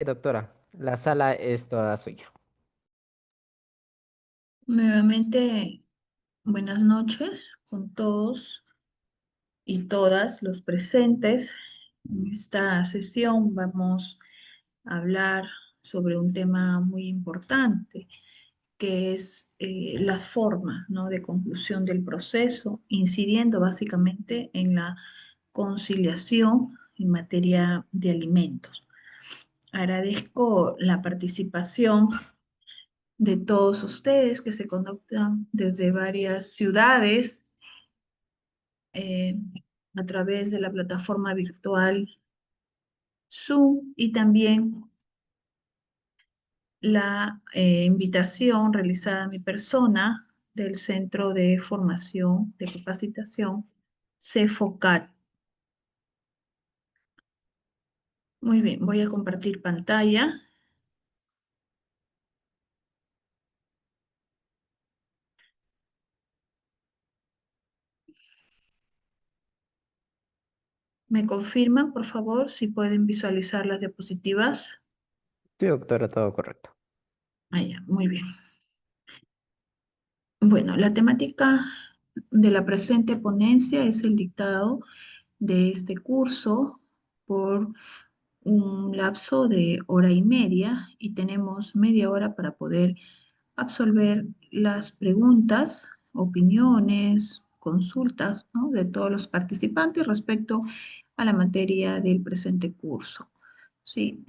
Doctora, la sala es toda suya. Nuevamente, buenas noches con todos y todas los presentes. En esta sesión vamos a hablar sobre un tema muy importante, que es las formas, ¿no?, de conclusión del proceso, incidiendo básicamente en la conciliación en materia de alimentos. Agradezco la participación de todos ustedes que se conectan desde varias ciudades eh, a través de la plataforma virtual Zoom, y también la invitación realizada a mi persona del Centro de Formación de Capacitación CEFOCAT. Muy bien, voy a compartir pantalla. ¿Me confirman, por favor, si pueden visualizar las diapositivas? Sí, doctora, todo correcto. Ah, ya, muy bien. Bueno, la temática de la presente ponencia es el dictado de este curso por un lapso de hora y media, y tenemos media hora para poder absolver las preguntas, opiniones, consultas, ¿no?, de todos los participantes respecto a la materia del presente curso. Sí,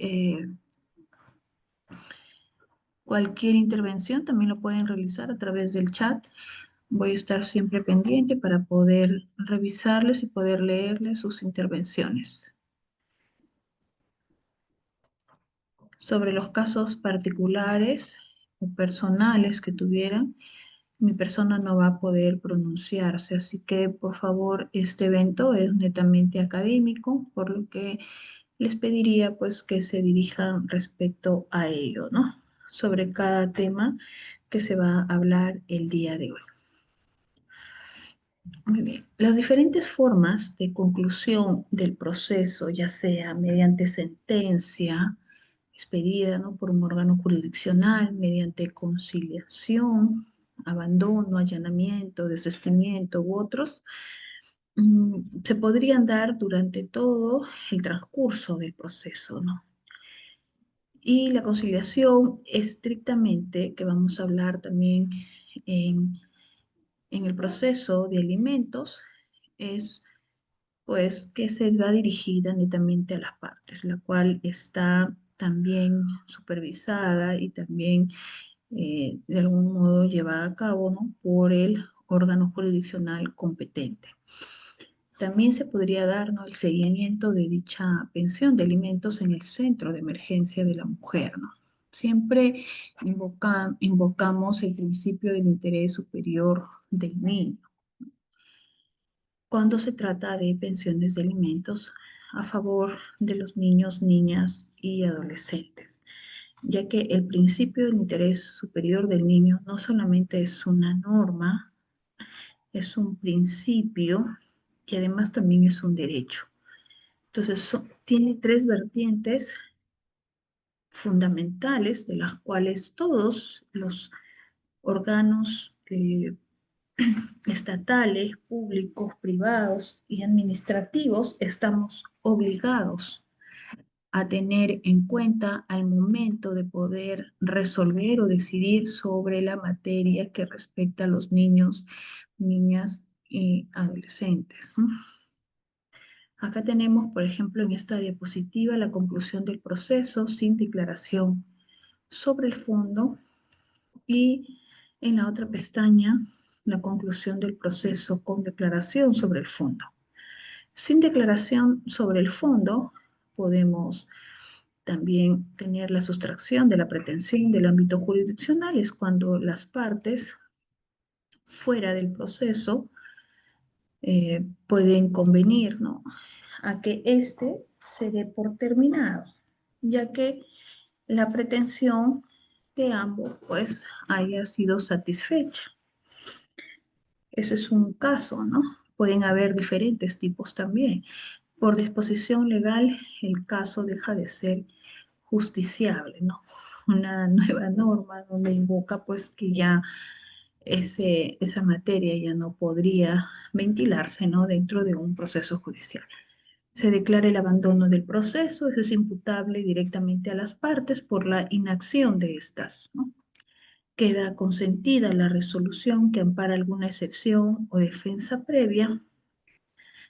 cualquier intervención también lo pueden realizar a través del chat. Voy a estar siempre pendiente para poder revisarles y poder leerles sus intervenciones. Sobre los casos particulares o personales que tuvieran, mi persona no va a poder pronunciarse, así que por favor, este evento es netamente académico, por lo que les pediría pues que se dirijan respecto a ello, ¿no?, sobre cada tema que se va a hablar el día de hoy. Muy bien. Las diferentes formas de conclusión del proceso, ya sea mediante sentencia expedida, ¿no?, por un órgano jurisdiccional, mediante conciliación, abandono, allanamiento, desistimiento u otros, se podrían dar durante todo el transcurso del proceso, ¿no? Y la conciliación estrictamente, que vamos a hablar también en, en el proceso de alimentos, es pues que se va dirigida netamente a las partes, la cual está también supervisada y también de algún modo llevada a cabo, ¿no?, por el órgano jurisdiccional competente. También se podría dar, ¿no?, el seguimiento de dicha pensión de alimentos en el centro de emergencia de la mujer, ¿no? Siempre invocamos el principio del interés superior del niño cuando se trata de pensiones de alimentos a favor de los niños, niñas y adolescentes, ya que el principio del interés superior del niño no solamente es una norma, es un principio y además también es un derecho. Entonces, tiene tres vertientes fundamentales de las cuales todos los órganos estatales, públicos, privados y administrativos estamos obligados a tener en cuenta al momento de poder resolver o decidir sobre la materia que respecta a los niños, niñas y adolescentes, ¿no? Acá tenemos, por ejemplo, en esta diapositiva, la conclusión del proceso sin declaración sobre el fondo, y en la otra pestaña, la conclusión del proceso con declaración sobre el fondo. Sin declaración sobre el fondo, podemos también tener la sustracción de la pretensión del ámbito jurisdiccional, es cuando las partes fuera del proceso pueden convenir, ¿no?, a que éste se dé por terminado, ya que la pretensión de ambos pues haya sido satisfecha. Ese es un caso, ¿no? Pueden haber diferentes tipos también. Por disposición legal, el caso deja de ser justiciable, ¿no? Una nueva norma donde invoca pues que ya esa materia ya no podría ventilarse, ¿no? Dentro de un proceso judicial. Se declara el abandono del proceso, eso es imputable directamente a las partes por la inacción de estas, ¿no? Queda consentida la resolución que ampara alguna excepción o defensa previa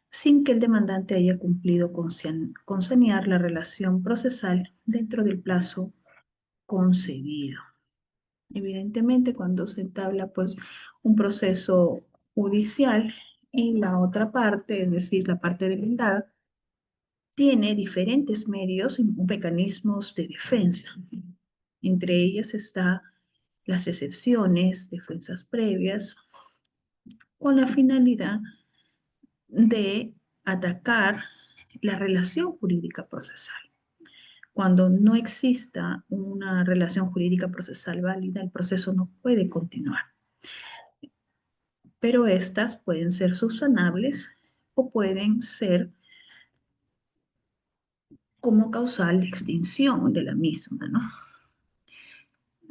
sin que el demandante haya cumplido con sanear la relación procesal dentro del plazo concedido. Evidentemente, cuando se entabla pues un proceso judicial y la otra parte, es decir, la parte demandada, tiene diferentes medios y mecanismos de defensa. Entre ellas está las excepciones, defensas previas, con la finalidad de atacar la relación jurídica procesal. Cuando no exista una relación jurídica procesal válida, el proceso no puede continuar. Pero estas pueden ser subsanables o pueden ser como causal de extinción de la misma, ¿no?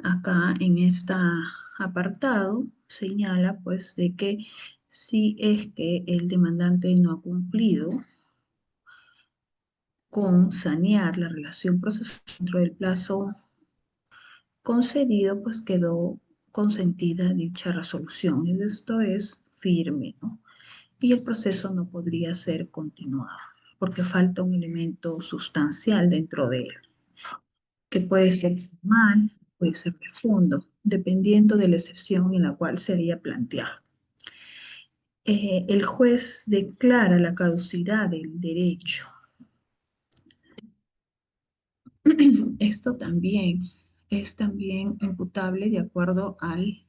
Acá en este apartado señala pues de que si es que el demandante no ha cumplido con sanear la relación procesal dentro del plazo concedido, pues quedó consentida dicha resolución. Y esto es firme, ¿no? Y el proceso no podría ser continuado porque falta un elemento sustancial dentro de él, que puede ser formal, puede ser de fondo, dependiendo de la excepción en la cual se haya planteado. El juez declara la caducidad del derecho. Esto también es también imputable de acuerdo al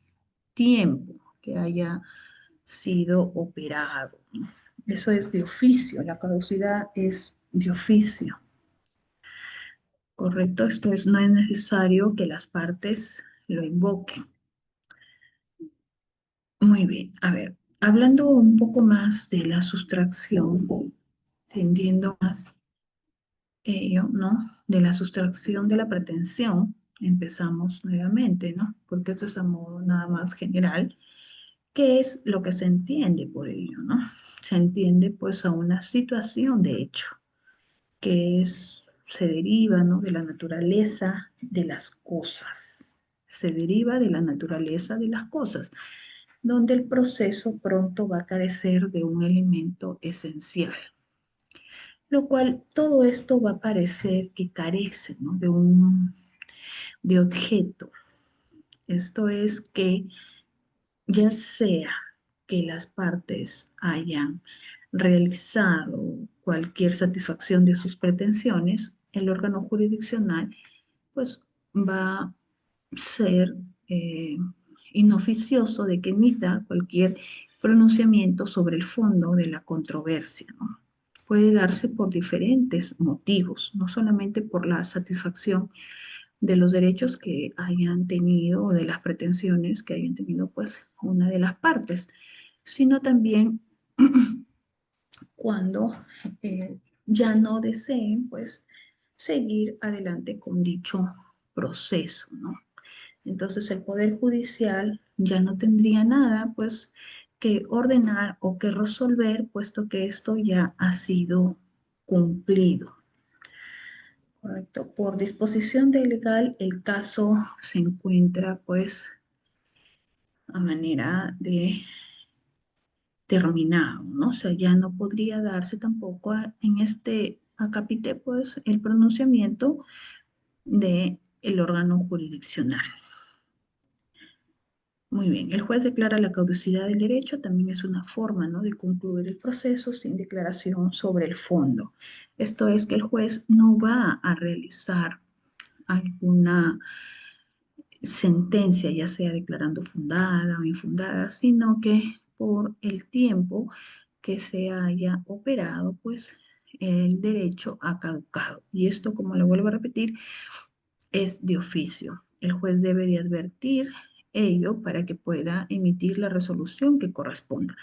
tiempo que haya sido operado, ¿no? Eso es de oficio, la caducidad es de oficio, ¿correcto? Esto es, no es necesario que las partes lo invoquen. Muy bien, a ver, hablando un poco más de la sustracción, entendiendo más ello, ¿no? De la sustracción de la pretensión, empezamos nuevamente, ¿no? Porque esto es a modo nada más general. ¿Qué es lo que se entiende por ello, no? Se entiende pues a una situación de hecho, que es, se deriva, ¿no? De la naturaleza de las cosas. Se deriva de la naturaleza de las cosas, donde el proceso pronto va a carecer de un elemento esencial, lo cual todo esto va a parecer que carece, ¿no? De objeto. Esto es que ya sea que las partes hayan realizado cualquier satisfacción de sus pretensiones, el órgano jurisdiccional pues va a ser eh, inoficioso de que emita cualquier pronunciamiento sobre el fondo de la controversia, ¿no? Puede darse por diferentes motivos, no solamente por la satisfacción de los derechos que hayan tenido o de las pretensiones que hayan tenido pues una de las partes, sino también cuando ya no deseen pues seguir adelante con dicho proceso, ¿no? Entonces el Poder Judicial ya no tendría nada pues que ordenar o que resolver, puesto que esto ya ha sido cumplido. Correcto. Por disposición de legal, el caso se encuentra pues a manera de terminado, ¿no? O sea, ya no podría darse tampoco en este acápite pues el pronunciamiento de el órgano jurisdiccional. Muy bien, el juez declara la caducidad del derecho, también es una forma, ¿no? De concluir el proceso sin declaración sobre el fondo. Esto es que el juez no va a realizar alguna sentencia, ya sea declarando fundada o infundada, sino que por el tiempo que se haya operado, pues el derecho ha caducado. Y esto, como le vuelvo a repetir, es de oficio. El juez debe de advertir ello para que pueda emitir la resolución que corresponda.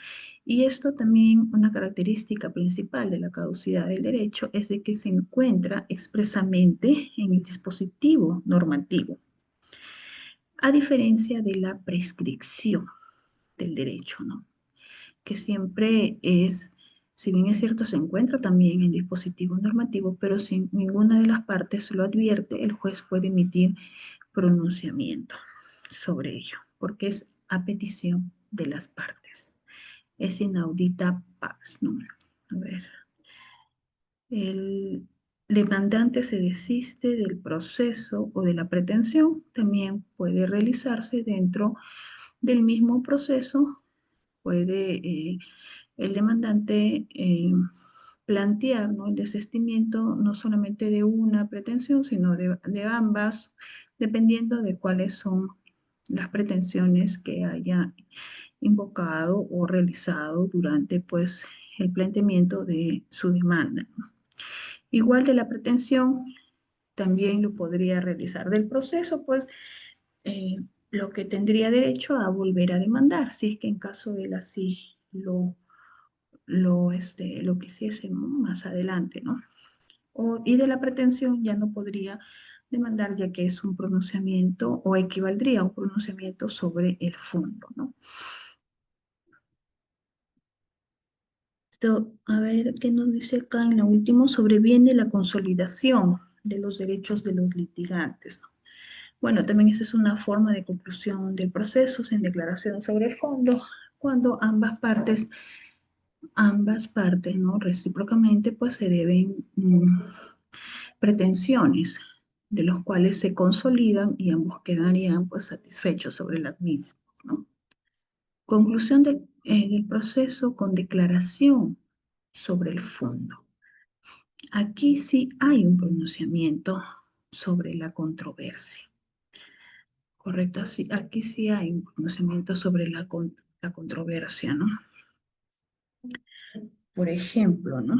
Y esto también, una característica principal de la caducidad del derecho es de que se encuentra expresamente en el dispositivo normativo, a diferencia de la prescripción del derecho, ¿no? Que siempre es, si bien es cierto, se encuentra también en el dispositivo normativo, pero si ninguna de las partes lo advierte, el juez puede emitir pronunciamiento sobre ello, porque es a petición de las partes. Es inaudita pars, ¿no? A ver, el demandante se desiste del proceso o de la pretensión, también puede realizarse dentro del mismo proceso, puede el demandante plantear, ¿no?, el desistimiento no solamente de una pretensión, sino de ambas, dependiendo de cuáles son las pretensiones que haya invocado o realizado durante, pues, el planteamiento de su demanda. Igual de la pretensión, también lo podría realizar del proceso, pues, eh, lo que tendría derecho a volver a demandar, si es que en caso de él así lo quisiese, ¿no?, más adelante, ¿no? Y de la pretensión ya no podría demandar, ya que es un pronunciamiento o equivaldría a un pronunciamiento sobre el fondo, ¿no? Esto, a ver, ¿qué nos dice acá en lo último? Sobreviene la consolidación de los derechos de los litigantes, ¿no? Bueno, también esa es una forma de conclusión del proceso sin declaración sobre el fondo, cuando ambas partes, ¿no?, recíprocamente, pues se deben pretensiones, de los cuales se consolidan y ambos quedarían, pues, satisfechos sobre las mismas, ¿no? Conclusión del proceso con declaración sobre el fondo. Aquí sí hay un pronunciamiento sobre la controversia, ¿correcto? Así, aquí sí hay un pronunciamiento sobre la controversia, ¿no? Por ejemplo, ¿no?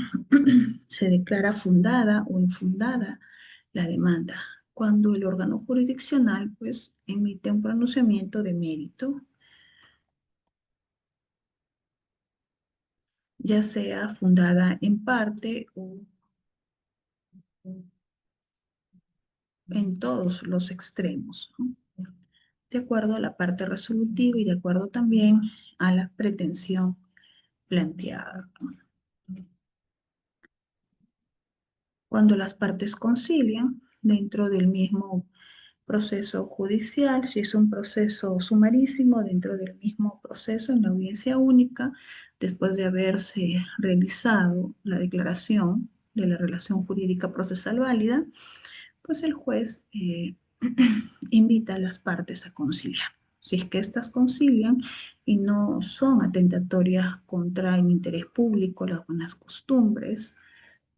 Se declara fundada o infundada la demanda cuando el órgano jurisdiccional, pues, emite un pronunciamiento de mérito, ya sea fundada en parte o en todos los extremos, ¿no?, de acuerdo a la parte resolutiva y de acuerdo también a la pretensión planteada, ¿no? Cuando las partes concilian dentro del mismo proceso judicial, si es un proceso sumarísimo, dentro del mismo proceso en la audiencia única, después de haberse realizado la declaración de la relación jurídica procesal válida, pues el juez invita a las partes a conciliar. Si es que éstas concilian y no son atentatorias contra el interés público, las buenas costumbres,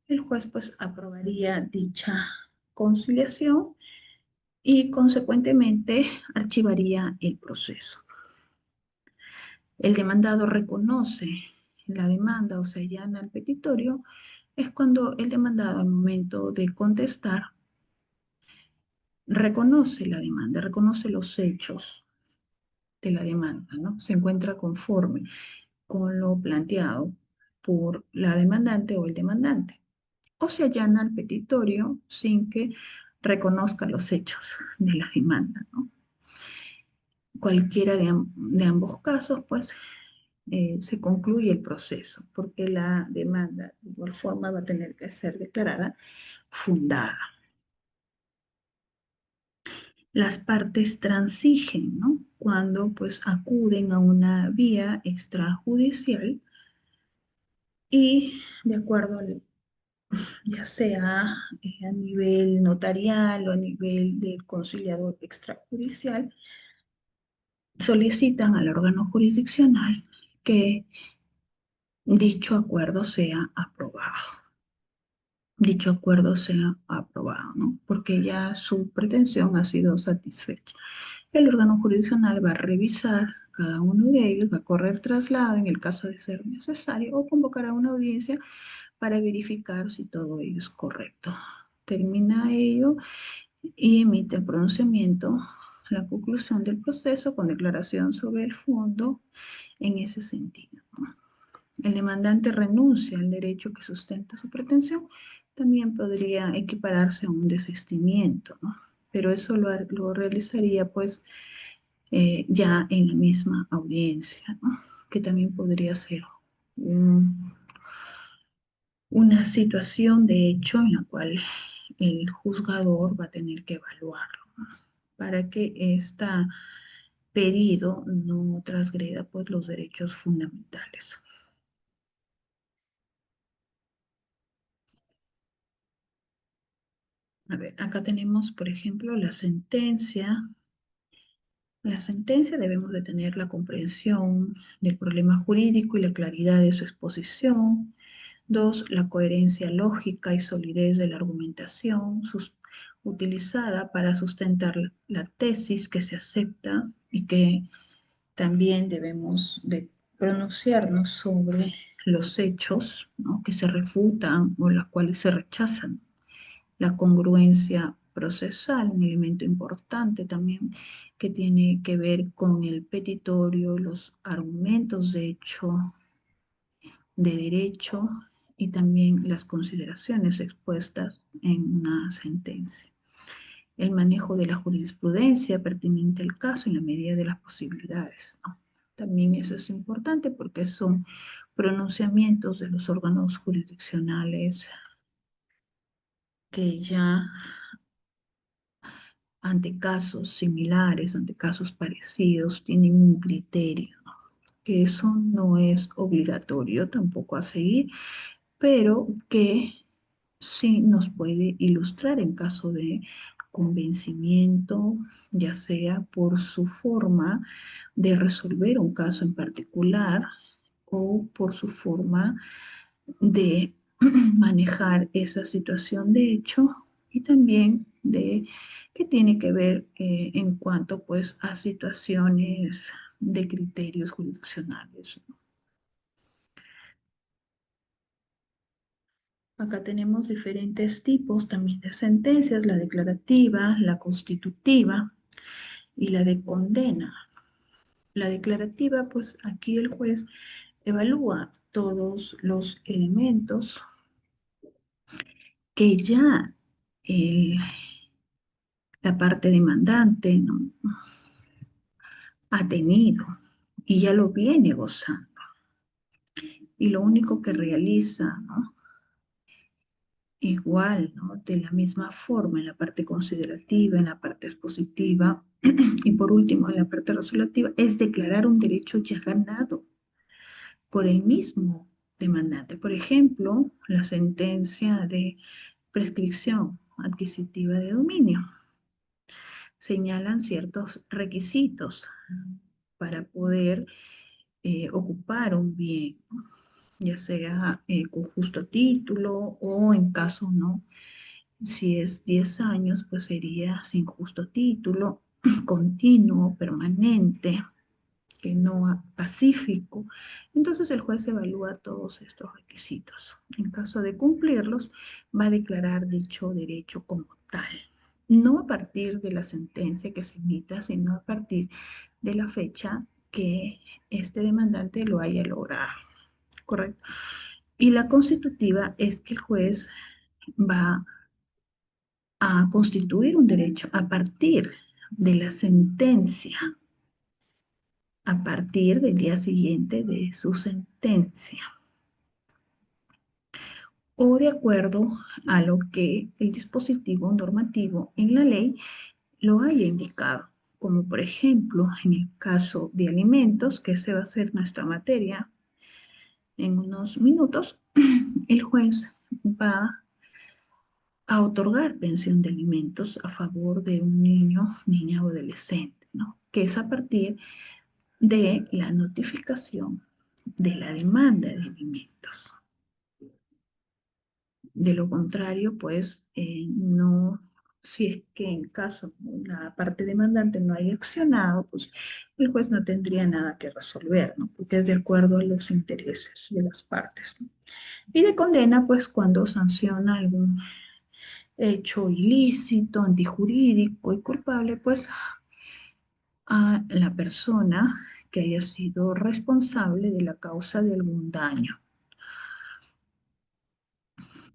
el juez, pues, aprobaría dicha conciliación y consecuentemente archivaría el proceso. El demandado reconoce la demanda o se allana al petitorio, es cuando el demandado, al momento de contestar, reconoce la demanda, reconoce los hechos de la demanda, ¿no? Se encuentra conforme con lo planteado por la demandante o el demandante, o se allana al petitorio sin que reconozca los hechos de la demanda, ¿no? Cualquiera de ambos casos, pues, se concluye el proceso, porque la demanda de igual forma va a tener que ser declarada fundada. Las partes transigen, ¿no?, cuando, pues, acuden a una vía extrajudicial y de acuerdo ya sea a nivel notarial o a nivel del conciliador extrajudicial, solicitan al órgano jurisdiccional que dicho acuerdo sea aprobado. Dicho acuerdo sea aprobado, ¿no? Porque ya su pretensión ha sido satisfecha. El órgano jurisdiccional va a revisar cada uno de ellos, va a correr traslado en el caso de ser necesario o convocar a una audiencia para verificar si todo ello es correcto. Termina ello y emite el pronunciamiento la conclusión del proceso con declaración sobre el fondo en ese sentido, ¿no? El demandante renuncia al derecho que sustenta su pretensión, también podría equipararse a un desistimiento, ¿no? Pero eso lo realizaría pues ya en la misma audiencia, ¿no? Que también podría ser un- una situación de hecho en la cual el juzgador va a tener que evaluarlo, ¿no? Para que este pedido no transgreda pues los derechos fundamentales. A ver, acá tenemos, por ejemplo, la sentencia. La sentencia debemos de tener la comprensión del problema jurídico y la claridad de su exposición. Dos, la coherencia lógica y solidez de la argumentación utilizada para sustentar la tesis que se acepta y que también debemos de pronunciarnos sobre los hechos, ¿no?, que se refutan o las cuales se rechazan. La congruencia procesal, un elemento importante también que tiene que ver con el petitorio, los argumentos de hecho, de derecho y también las consideraciones expuestas en una sentencia. El manejo de la jurisprudencia pertinente al caso en la medida de las posibilidades, ¿no? También eso es importante porque son pronunciamientos de los órganos jurisdiccionales que ya ante casos similares, ante casos parecidos, tienen un criterio, ¿no? Que eso no es obligatorio tampoco a seguir, pero que sí nos puede ilustrar en caso de convencimiento, ya sea por su forma de resolver un caso en particular o por su forma de manejar esa situación de hecho y también de que tiene que ver en cuanto pues a situaciones de criterios jurisdiccionales. Acá tenemos diferentes tipos también de sentencias, la declarativa, la constitutiva y la de condena. La declarativa, pues aquí el juez evalúa todos los elementos que ya el la parte demandante, ¿no?, ha tenido y ya lo viene gozando. Y lo único que realiza, ¿no?, igual, ¿no?, de la misma forma en la parte considerativa, en la parte expositiva y por último en la parte resolutiva, es declarar un derecho ya ganado por el mismo demandante. Por ejemplo, la sentencia de prescripción adquisitiva de dominio. Señalan ciertos requisitos para poder ocupar un bien, ¿no?, ya sea con justo título o en caso, ¿no?, si es 10 años, pues sería sin justo título, continuo, permanente, que no pacífico. Entonces el juez evalúa todos estos requisitos. En caso de cumplirlos, va a declarar dicho derecho como tal. No a partir de la sentencia que se emita, sino a partir de la fecha que este demandante lo haya logrado. ¿Correcto? Y la constitutiva es que el juez va a constituir un derecho a partir de la sentencia, a partir del día siguiente de su sentencia, o de acuerdo a lo que el dispositivo normativo en la ley lo haya indicado, como por ejemplo en el caso de alimentos, que esa va a ser nuestra materia en unos minutos, el juez va a otorgar pensión de alimentos a favor de un niño, niña o adolescente, ¿no?, que es a partir de la notificación de la demanda de alimentos. De lo contrario, pues no, si es que en caso la parte demandante no haya accionado, pues el juez no tendría nada que resolver, ¿no?, porque es de acuerdo a los intereses de las partes, ¿no? Y de condena, pues cuando sanciona algún hecho ilícito, antijurídico y culpable, pues a la persona que haya sido responsable de la causa de algún daño,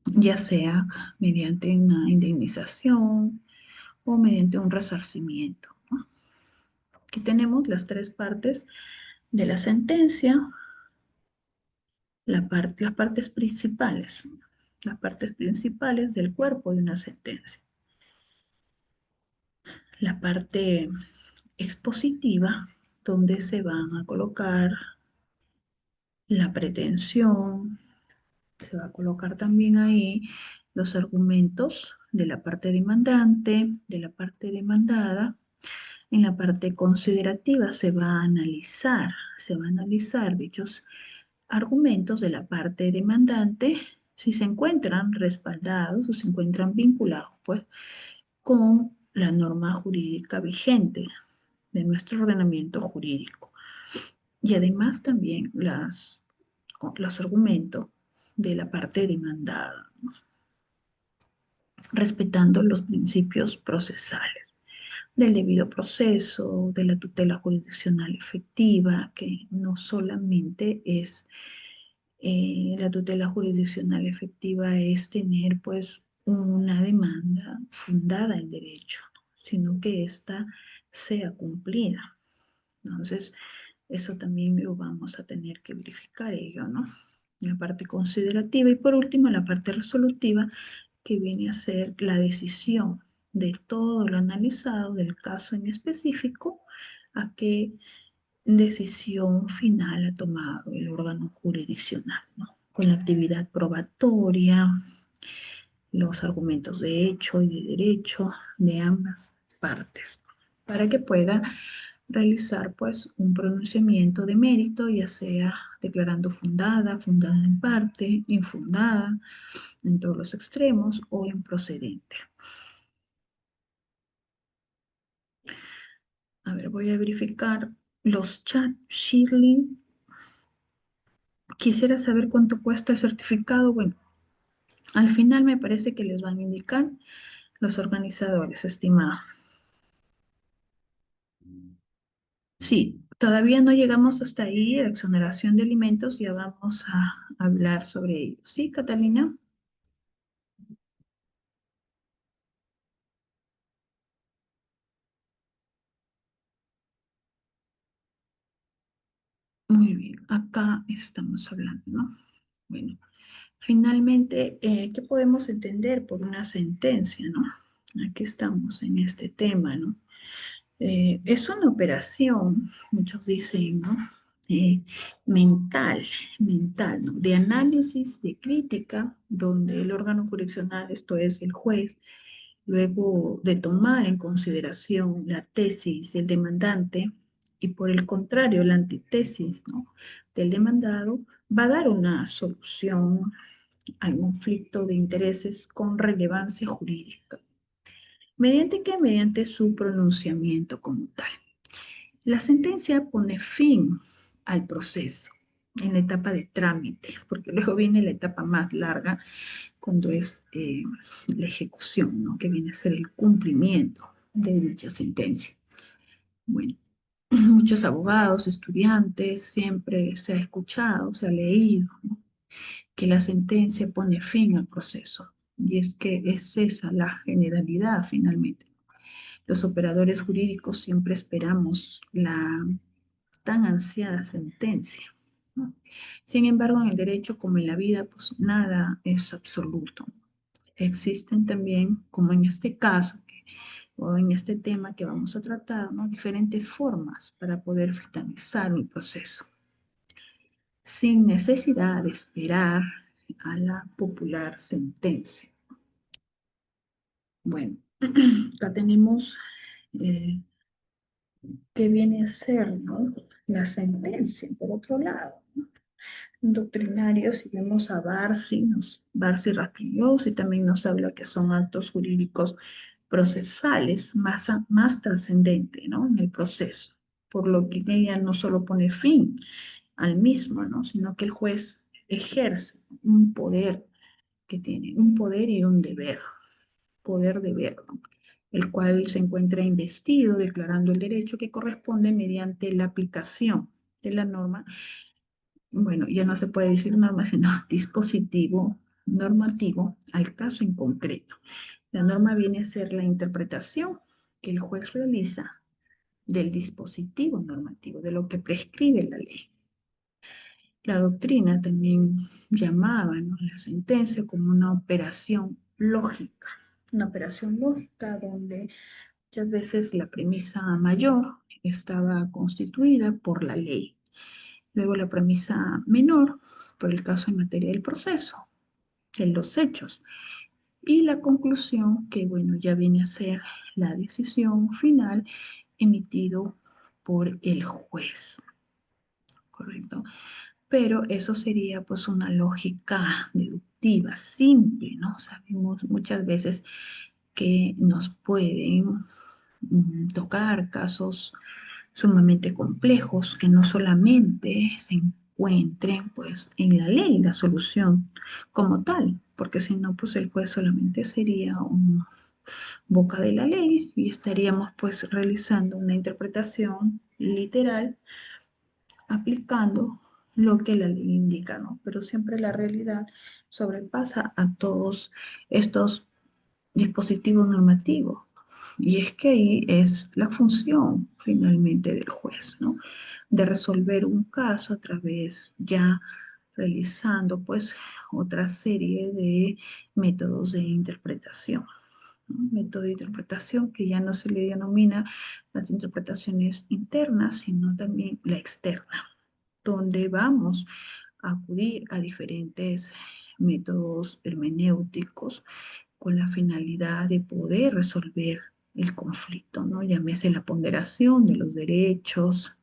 ya sea mediante una indemnización o mediante un resarcimiento, ¿no? Aquí tenemos las tres partes de la sentencia, las partes principales del cuerpo de una sentencia. La parte expositiva, donde se van a colocar la pretensión, se va a colocar también ahí los argumentos de la parte demandante, de la parte demandada. En la parte considerativa se va a analizar dichos argumentos de la parte demandante si se encuentran respaldados o se encuentran vinculados, pues, con la norma jurídica vigente de nuestro ordenamiento jurídico. Y además también los argumentos de la parte demandada, respetando los principios procesales del debido proceso, de la tutela jurisdiccional efectiva, que no solamente es la tutela jurisdiccional efectiva es tener pues una demanda fundada en derecho, sino que ésta sea cumplida. Entonces, eso también lo vamos a tener que verificar ello, ¿no? La parte considerativa y por último la parte resolutiva que viene a ser la decisión de todo lo analizado del caso en específico a qué decisión final ha tomado el órgano jurisdiccional, ¿no? Con la actividad probatoria, los argumentos de hecho y de derecho de ambas partes, para que pueda realizar pues un pronunciamiento de mérito, ya sea declarando fundada, fundada en parte, infundada en todos los extremos o improcedente. A ver, voy a verificar los chats. Shirley, quisiera saber cuánto cuesta el certificado. Bueno, al final me parece que les van a indicar los organizadores, estimado. Sí, todavía no llegamos hasta ahí, la exoneración de alimentos, ya vamos a hablar sobre ello. ¿Sí, Catalina? Muy bien, acá estamos hablando, ¿no? Bueno, finalmente, ¿qué podemos entender por una sentencia, no? Aquí estamos en este tema, ¿no? Es una operación, muchos dicen, ¿no? Eh, mental, mental, ¿no? De análisis, de crítica, donde el órgano jurisdiccional, esto es el juez, luego de tomar en consideración la tesis del demandante y por el contrario la antítesis, ¿no? del demandado, va a dar una solución al conflicto de intereses con relevancia jurídica. ¿Mediante qué? Mediante su pronunciamiento como tal. La sentencia pone fin al proceso en la etapa de trámite, porque luego viene la etapa más larga cuando es la ejecución, ¿no? Que viene a ser el cumplimiento de dicha sentencia. Bueno, muchos abogados, estudiantes, siempre se ha escuchado, se ha leído, ¿no? que la sentencia pone fin al proceso. Y es que es esa la generalidad finalmente. Los operadores jurídicos siempre esperamos la tan ansiada sentencia, ¿no? Sin embargo, en el derecho, como en la vida, pues nada es absoluto. Existen también, como en este caso, o en este tema que vamos a tratar, ¿no? diferentes formas para poder finalizar un proceso, sin necesidad de esperar a la popular sentencia. Bueno, acá tenemos eh, qué viene a ser, ¿no? la sentencia, por otro lado. Doctrinario, si vemos a Barsi Raspillosi también nos habla que son actos jurídicos procesales más trascendente, ¿no? En el proceso, por lo que ella no solo pone fin al mismo, ¿no? Sino que el juez ejerce un poder que tiene, un poder y un deber, poder deber, ¿no? el cual se encuentra investido declarando el derecho que corresponde mediante la aplicación de la norma. Bueno, ya no se puede decir norma, sino dispositivo normativo al caso en concreto. La norma viene a ser la interpretación que el juez realiza del dispositivo normativo, de lo que prescribe la ley. La doctrina también llamaba, ¿no?, la sentencia como una operación lógica donde muchas veces la premisa mayor estaba constituida por la ley, luego la premisa menor por el caso en materia del proceso, de los hechos, y la conclusión que, bueno, ya viene a ser la decisión final emitido por el juez, ¿correcto? Pero eso sería pues una lógica deductiva simple, ¿no? Sabemos muchas veces que nos pueden tocar casos sumamente complejos que no solamente se encuentren pues en la ley, la solución como tal, porque si no pues el juez solamente sería un boca de la ley y estaríamos pues realizando una interpretación literal aplicando lo que la ley indica, ¿no? Pero siempre la realidad sobrepasa a todos estos dispositivos normativos. Y es que ahí es la función finalmente del juez, ¿no? De resolver un caso a través ya realizando pues otra serie de métodos de interpretación, ¿no? Método de interpretación que ya no se le denomina las interpretaciones internas, sino también la externa, donde vamos a acudir a diferentes métodos hermenéuticos con la finalidad de poder resolver el conflicto, ¿no? Llámese la ponderación de los derechos,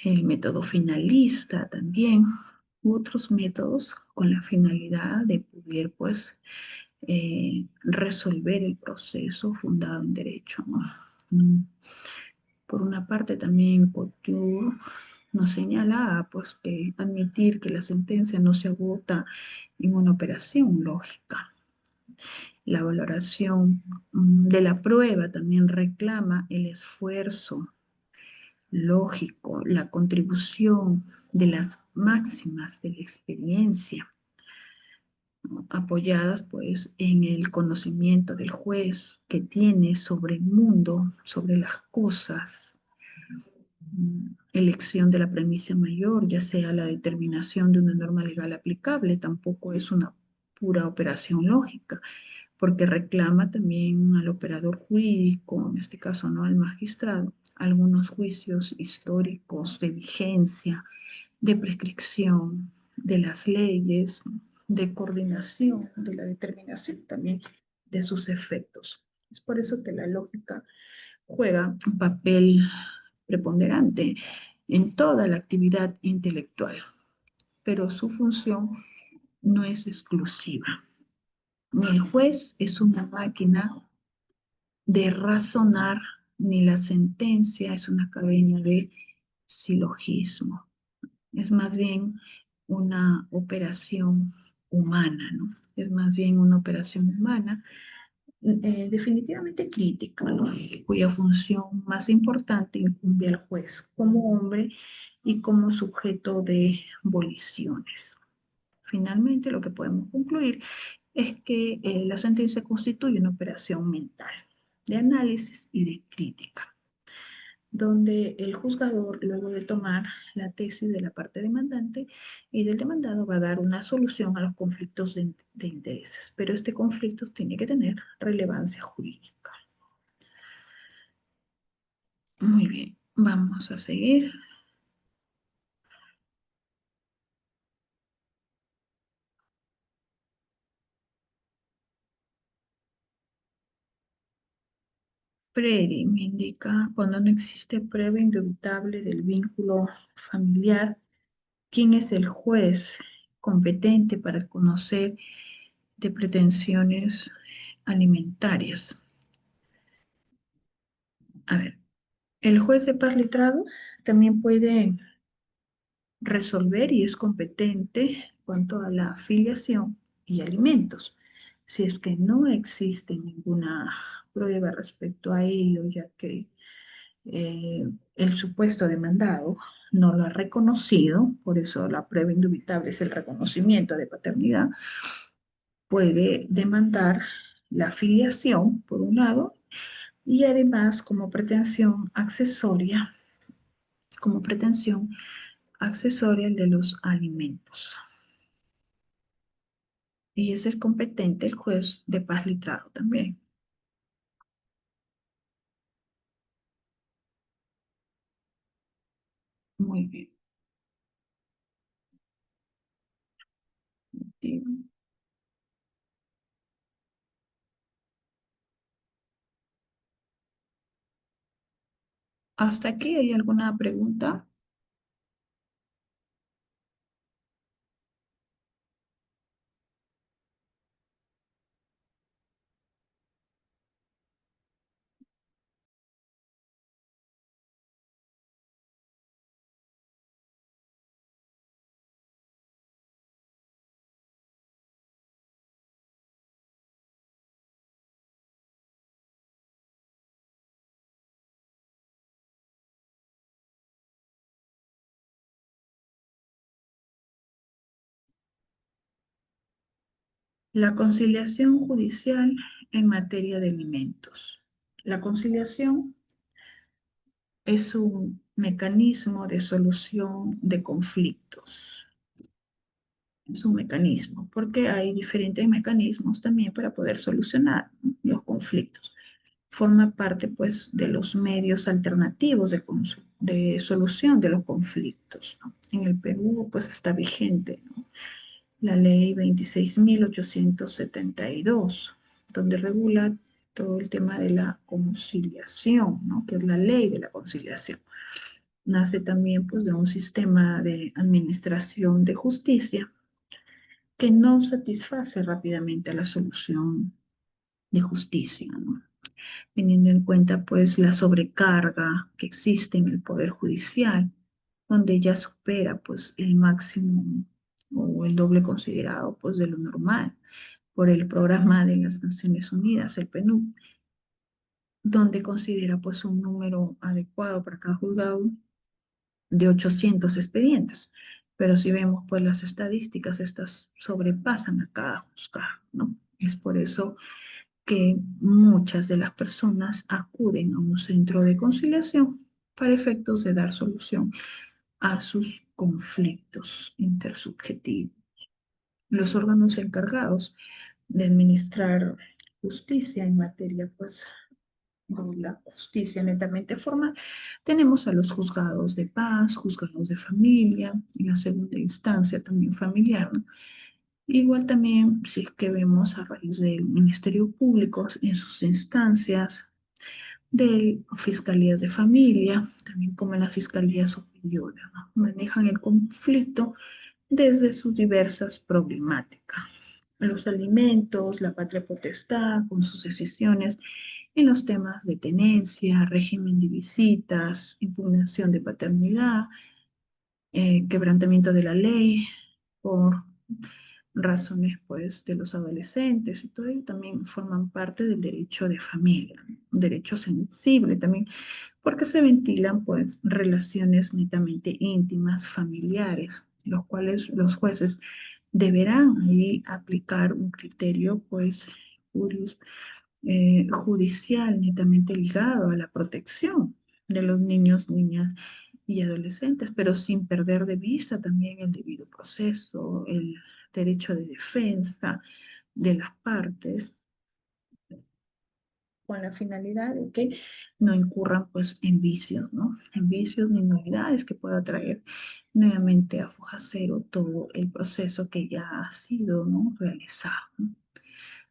el método finalista también, u otros métodos con la finalidad de poder, pues, resolver el proceso fundado en derecho, ¿no? Por una parte, también Couture nos señala pues, que admitir que la sentencia no se agota en una operación lógica. La valoración de la prueba también reclama el esfuerzo lógico, la contribución de las máximas de la experiencia, ¿no?, apoyadas pues en el conocimiento del juez que tiene sobre el mundo, sobre las cosas, elección de la premisa mayor, ya sea la determinación de una norma legal aplicable, tampoco es una pura operación lógica, porque reclama también al operador jurídico, en este caso no al magistrado, algunos juicios históricos de vigencia, de prescripción de las leyes, de coordinación, de la determinación también de sus efectos. Es por eso que la lógica juega un papel preponderante en toda la actividad intelectual, pero su función no es exclusiva. Ni el juez es una máquina de razonar, ni la sentencia es una cadena de silogismo. Es más bien una operación humana, ¿no? Es más bien una operación humana definitivamente crítica, ¿no?, cuya función más importante incumbe al juez como hombre y como sujeto de voliciones. Finalmente, lo que podemos concluir es que la sentencia constituye una operación mental, de análisis y de crítica, donde el juzgador, luego de tomar la tesis de la parte demandante y del demandado, va a dar una solución a los conflictos de intereses, pero este conflicto tiene que tener relevancia jurídica. Muy bien, vamos a seguir. Predi me indica cuando no existe prueba indubitable del vínculo familiar, quién es el juez competente para conocer de pretensiones alimentarias. A ver, el juez de paz letrado también puede resolver y es competente en cuanto a la filiación y alimentos. Si es que no existe ninguna prueba respecto a ello, ya que el supuesto demandado no lo ha reconocido, por eso la prueba indubitable es el reconocimiento de paternidad, puede demandar la filiación, por un lado, y además como pretensión accesoria el de los alimentos. Y ese es competente el juez de paz litrado también. Muy bien. ¿Hasta aquí hay alguna pregunta? La conciliación judicial en materia de alimentos. La conciliación es un mecanismo de solución de conflictos. Es un mecanismo, porque hay diferentes mecanismos también para poder solucionar, ¿no?, los conflictos. Forma parte, pues, de los medios alternativos de solución de los conflictos, ¿no? En el Perú, pues, está vigente, ¿no?, la ley 26.872, donde regula todo el tema de la conciliación, ¿no?, que es la ley de la conciliación. Nace también, pues, de un sistema de administración de justicia que no satisface rápidamente a la solución de justicia, ¿no?, teniendo en cuenta, pues, la sobrecarga que existe en el Poder Judicial, donde ya supera, pues, el máximo o el doble considerado, pues, de lo normal por el programa de las Naciones Unidas, el PNUD, donde considera, pues, un número adecuado para cada juzgado de 800 expedientes. Pero si vemos, pues, las estadísticas, estas sobrepasan a cada juzgado, ¿no? Es por eso que muchas de las personas acuden a un centro de conciliación para efectos de dar solución a sus conflictos intersubjetivos. Los órganos encargados de administrar justicia en materia, pues, de la justicia netamente formal, tenemos a los juzgados de paz, juzgados de familia, en la segunda instancia también familiar, ¿no? Igual también, si es que vemos a raíz del Ministerio Público en sus instancias, de fiscalías de familia, también como en la Fiscalía Superior, ¿no?, manejan el conflicto desde sus diversas problemáticas. Los alimentos, la patria potestad, con sus decisiones en los temas de tenencia, régimen de visitas, impugnación de paternidad, quebrantamiento de la ley por razones, pues, de los adolescentes y todo ello también forman parte del derecho de familia, ¿no?, un derecho sensible también, porque se ventilan, pues, relaciones netamente íntimas, familiares, los cuales los jueces deberán ahí aplicar un criterio, pues, judicial netamente ligado a la protección de los niños, niñas y adolescentes, pero sin perder de vista también el debido proceso, el derecho de defensa de las partes, con la finalidad de que no incurran, pues, en vicios, ¿no? En vicios ni nulidades que pueda traer nuevamente a foja cero todo el proceso que ya ha sido, ¿no?, realizado, ¿no?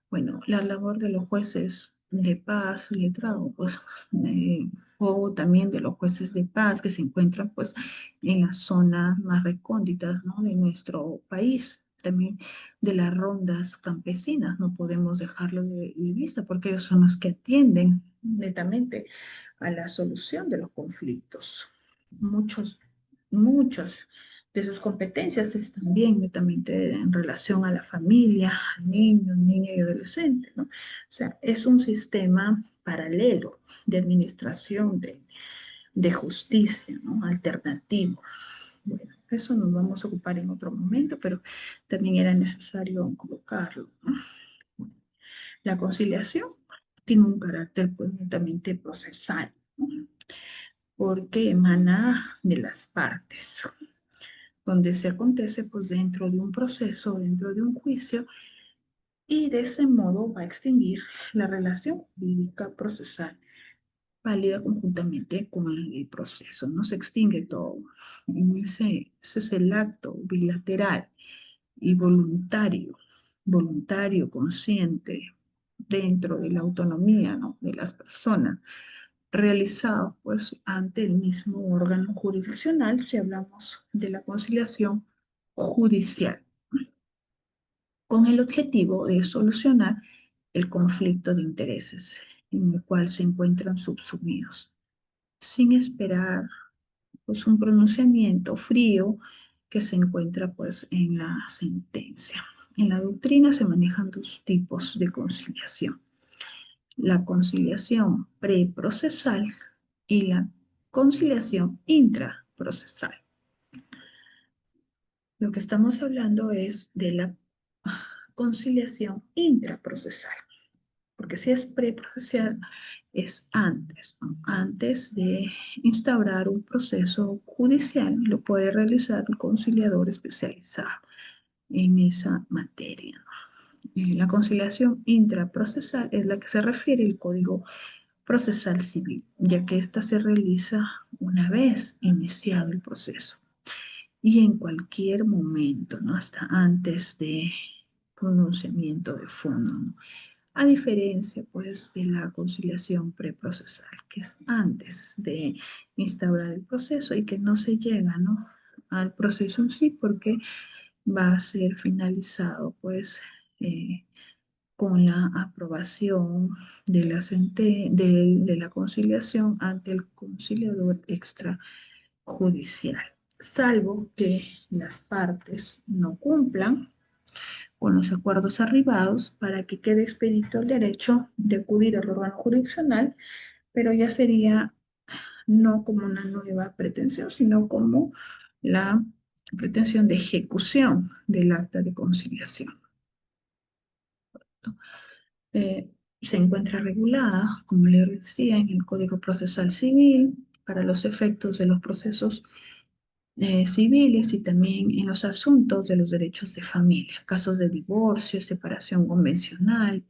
Bueno, la labor de los jueces de paz, letrado, pues, eh, o también de los jueces de paz que se encuentran, pues, en las zonas más recónditas, ¿no?, de nuestro país, también de las rondas campesinas, no podemos dejarlo de vista porque ellos son los que atienden netamente a la solución de los conflictos. Muchos de sus competencias es también netamente en relación a la familia, al niño, niña y adolescente, ¿no? O sea, es un sistema paralelo de administración de justicia, ¿no? Alternativo. Bueno, eso nos vamos a ocupar en otro momento, pero también era necesario colocarlo, ¿no? La conciliación tiene un carácter pues netamente procesal, ¿no? Porque emana de las partes, donde se acontece pues dentro de un proceso, dentro de un juicio, y de ese modo va a extinguir la relación jurídica procesal válida conjuntamente con el proceso. No se extingue todo. Ese es el acto bilateral y voluntario, consciente, dentro de la autonomía, ¿no?, de las personas, realizado pues ante el mismo órgano jurisdiccional si hablamos de la conciliación judicial, con el objetivo de solucionar el conflicto de intereses en el cual se encuentran subsumidos, sin esperar pues un pronunciamiento frío que se encuentra pues en la sentencia. En la doctrina se manejan dos tipos de conciliación: la conciliación preprocesal y la conciliación intraprocesal. Lo que estamos hablando es de la conciliación intraprocesal, porque si es preprocesal es antes, ¿no? Antes de instaurar un proceso judicial, lo puede realizar el conciliador especializado en esa materia. La conciliación intraprocesal es la que se refiere al Código Procesal Civil, ya que ésta se realiza una vez iniciado el proceso y en cualquier momento, ¿no?, hasta antes de pronunciamiento de fondo, ¿no? A diferencia, pues, de la conciliación preprocesal, que es antes de instaurar el proceso y que no se llega, ¿no?, al proceso en sí, porque va a ser finalizado, pues, eh, con la aprobación de de la conciliación ante el conciliador extrajudicial, salvo que las partes no cumplan con los acuerdos arribados para que quede expedito el derecho de acudir al órgano jurisdiccional, pero ya sería no como una nueva pretensión, sino como la pretensión de ejecución del acta de conciliación. Eh, Se encuentra regulada, como le decía, en el Código Procesal Civil para los efectos de los procesos civiles y también en los asuntos de los derechos de familia, casos de divorcio, separación convencional,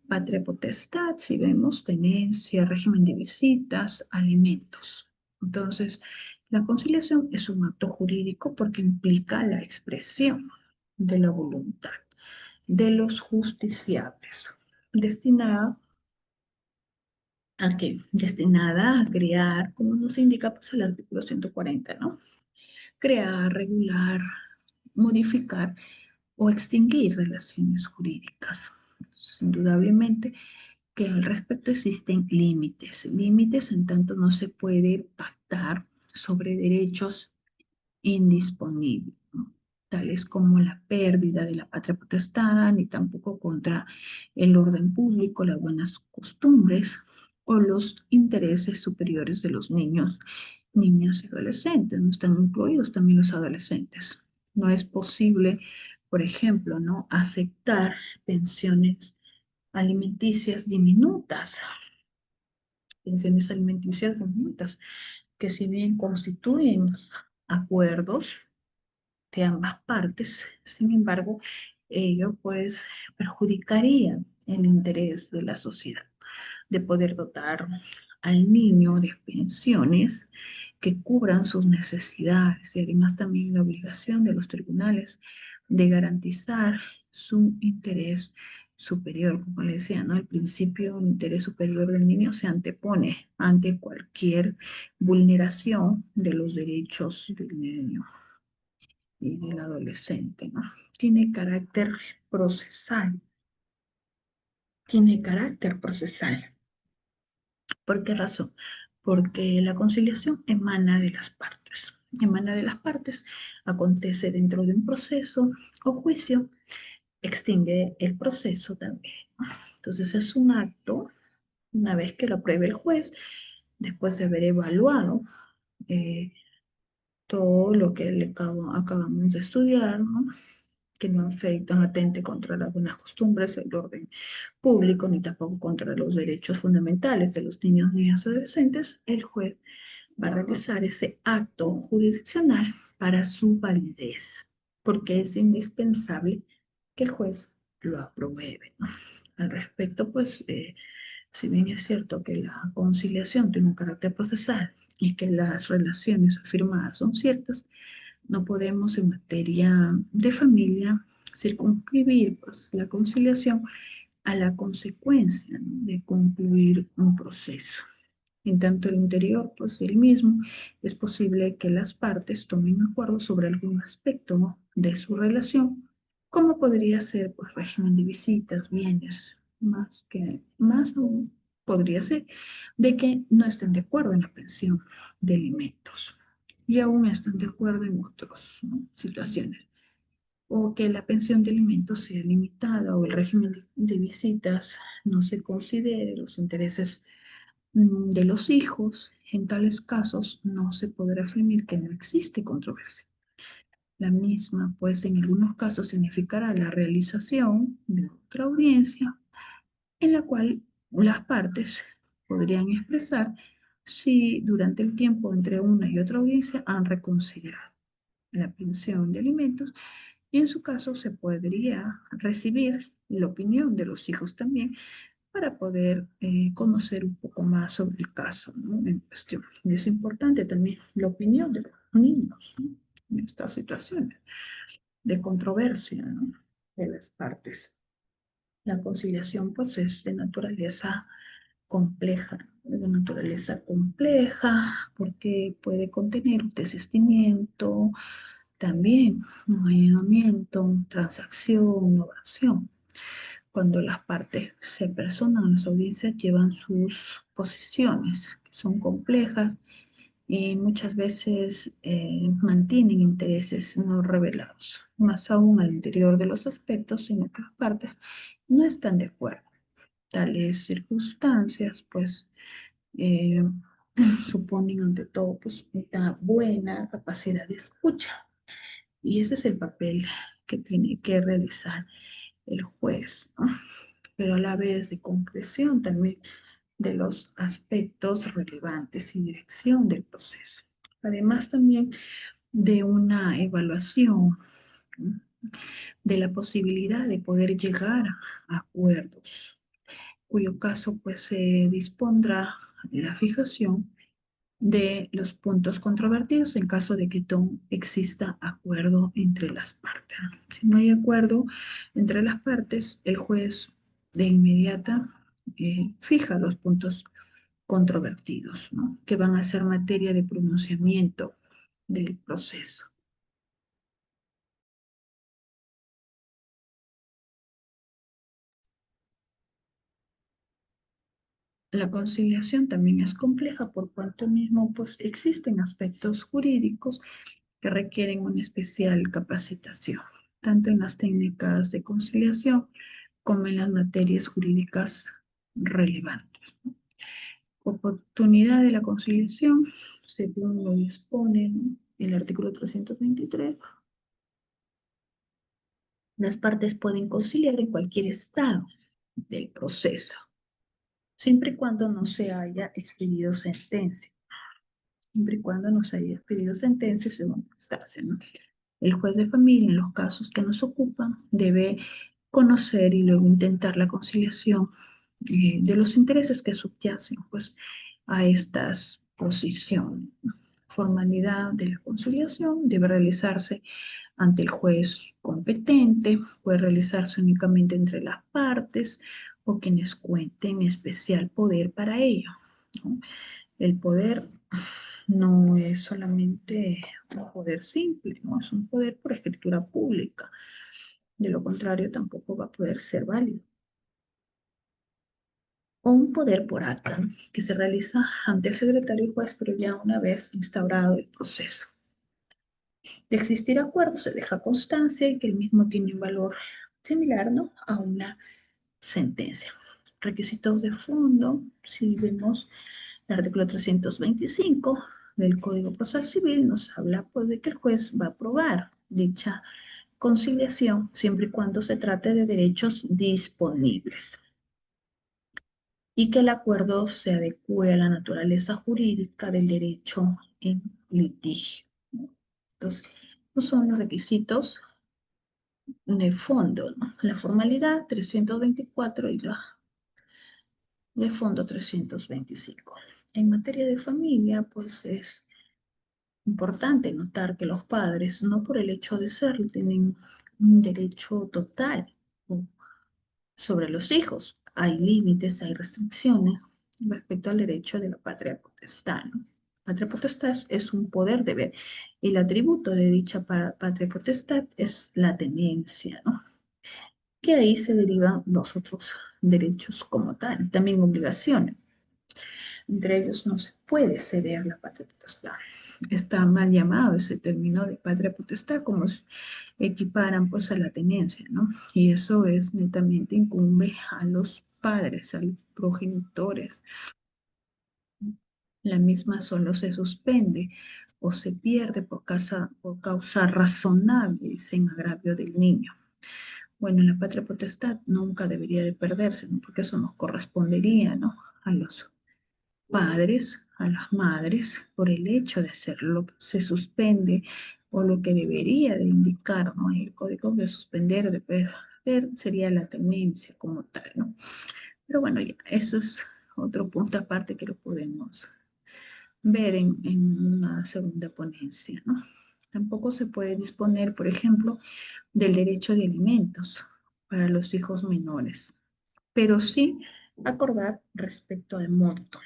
patria potestad, si vemos, tenencia, régimen de visitas, alimentos. Entonces, la conciliación es un acto jurídico porque implica la expresión de la voluntad de los justiciables, destinada destinada a crear, como nos indica pues, el artículo 140, ¿no? Crear, regular, modificar o extinguir relaciones jurídicas. Indudablemente que al respecto existen límites en tanto no se puede pactar sobre derechos indisponibles, ¿no?, tales como la pérdida de la patria potestad, ni tampoco contra el orden público, las buenas costumbres o los intereses superiores de los niños, niñas y adolescentes. No están incluidos también los adolescentes. No es posible, por ejemplo, ¿no?, aceptar pensiones alimenticias diminutas, que si bien constituyen acuerdos de ambas partes, sin embargo, ello pues perjudicaría el interés de la sociedad de poder dotar al niño de pensiones que cubran sus necesidades y además también la obligación de los tribunales de garantizar su interés superior. Como le decía, ¿no?, el principio de interés superior del niño se antepone ante cualquier vulneración de los derechos del niño y del adolescente, ¿no? Tiene carácter procesal, tiene carácter procesal. ¿Por qué razón? Porque la conciliación emana de las partes. emana de las partes, acontece dentro de un proceso o juicio, extingue el proceso también. Entonces es un acto, una vez que lo apruebe el juez, después de haber evaluado eh, todo lo que acabamos de estudiar, ¿no? Que no afectan, atente contra las buenas costumbres, el orden público, ni tampoco contra los derechos fundamentales de los niños, niñas y adolescentes, el juez va a realizar ese acto jurisdiccional para su validez, porque es indispensable que el juez lo apruebe, ¿no? Al respecto, pues, si bien es cierto que la conciliación tiene un carácter procesal y que las relaciones afirmadas son ciertas, no podemos en materia de familia circunscribir pues, la conciliación a la consecuencia, ¿no? De concluir un proceso. En tanto, el interior pues, del mismo es posible que las partes tomen acuerdo sobre algún aspecto, ¿no? De su relación, como podría ser pues, régimen de visitas, bienes, más aún podría ser de que no estén de acuerdo en la pensión de alimentos y aún están de acuerdo en otras, ¿no? Situaciones, o que la pensión de alimentos sea limitada o el régimen de visitas no se considere los intereses de los hijos. En tales casos no se podrá afirmar que no existe controversia. La misma, pues en algunos casos significará la realización de otra audiencia en la cual las partes podrían expresar si durante el tiempo entre una y otra audiencia han reconsiderado la pensión de alimentos y en su caso se podría recibir la opinión de los hijos también para poder conocer un poco más sobre el caso, ¿no? En cuestión. Y es importante también la opinión de los niños, ¿no? En estas situaciones de controversia, ¿no? De las partes. La conciliación pues es de naturaleza compleja, de naturaleza compleja porque puede contener un desistimiento, también un allanamiento, transacción, innovación. Cuando las partes se personan, las audiencias llevan sus posiciones, que son complejas y muchas veces mantienen intereses no revelados, más aún al interior de los aspectos en los que las partes no están de acuerdo. Tales circunstancias, pues, eh, suponen ante todo pues, una buena capacidad de escucha. Y ese es el papel que tiene que realizar el juez, ¿no? Pero a la vez de concreción también de los aspectos relevantes y dirección del proceso. Además también de una evaluación, ¿no? De la posibilidad de poder llegar a acuerdos, cuyo caso pues se dispondrá la fijación de los puntos controvertidos en caso de que no exista acuerdo entre las partes. Si no hay acuerdo entre las partes, el juez de inmediata fija los puntos controvertidos, ¿no? Que van a ser materia de pronunciamiento del proceso. La conciliación también es compleja por cuanto mismo pues, existen aspectos jurídicos que requieren una especial capacitación, tanto en las técnicas de conciliación como en las materias jurídicas relevantes. Oportunidad de la conciliación, según lo dispone, ¿no? El artículo 323, las partes pueden conciliar en cualquier estado del proceso, siempre y cuando no se haya expedido sentencia, siempre y cuando no se haya expedido sentencia según instancia, ¿no? El juez de familia, en los casos que nos ocupan, debe conocer y luego intentar la conciliación de los intereses que subyacen pues, a estas posiciones. Formalidad de la conciliación debe realizarse ante el juez competente, puede realizarse únicamente entre las partes o quienes cuenten especial poder para ello, ¿no? El poder no es solamente un poder simple, ¿no? Es un poder por escritura pública. De lo contrario, tampoco va a poder ser válido. O un poder por acta, ¿no? Que se realiza ante el secretario y juez, pero ya una vez instaurado el proceso. De existir acuerdo, se deja constancia y que el mismo tiene un valor similar, ¿no?, a una sentencia. Requisitos de fondo, si vemos el artículo 325 del Código Procesal Civil, nos habla pues de que el juez va a aprobar dicha conciliación siempre y cuando se trate de derechos disponibles y que el acuerdo se adecue a la naturaleza jurídica del derecho en litigio. Entonces, estos son los requisitos de fondo, ¿no? La formalidad 324 y la de fondo 325. En materia de familia, pues es importante notar que los padres, no por el hecho de serlo, tienen un derecho total sobre los hijos. Hay límites, hay restricciones respecto al derecho de la patria potestad, ¿no? Patria potestad es un poder deber y el atributo de dicha patria potestad es la tenencia, ¿no? Que ahí se derivan los otros derechos como tal, también obligaciones. Entre ellos no se puede ceder la patria potestad. Está mal llamado ese término de patria potestad, como se equiparan pues a la tenencia, ¿no? Y eso es netamente incumbe a los padres, a los progenitores. La misma solo se suspende o se pierde por causa razonable en agravio del niño. Bueno, la patria potestad nunca debería de perderse, ¿no? Porque eso nos correspondería, ¿no?, a los padres, a las madres, por el hecho de hacerlo. Se suspende o lo que debería de indicar, ¿no?, el código de suspender, de perder, sería la tenencia como tal, ¿no? Pero bueno, ya, eso es otro punto aparte que lo podemos ver en una segunda ponencia, ¿no? Tampoco se puede disponer, por ejemplo, del derecho de alimentos para los hijos menores, pero sí acordar respecto al monto,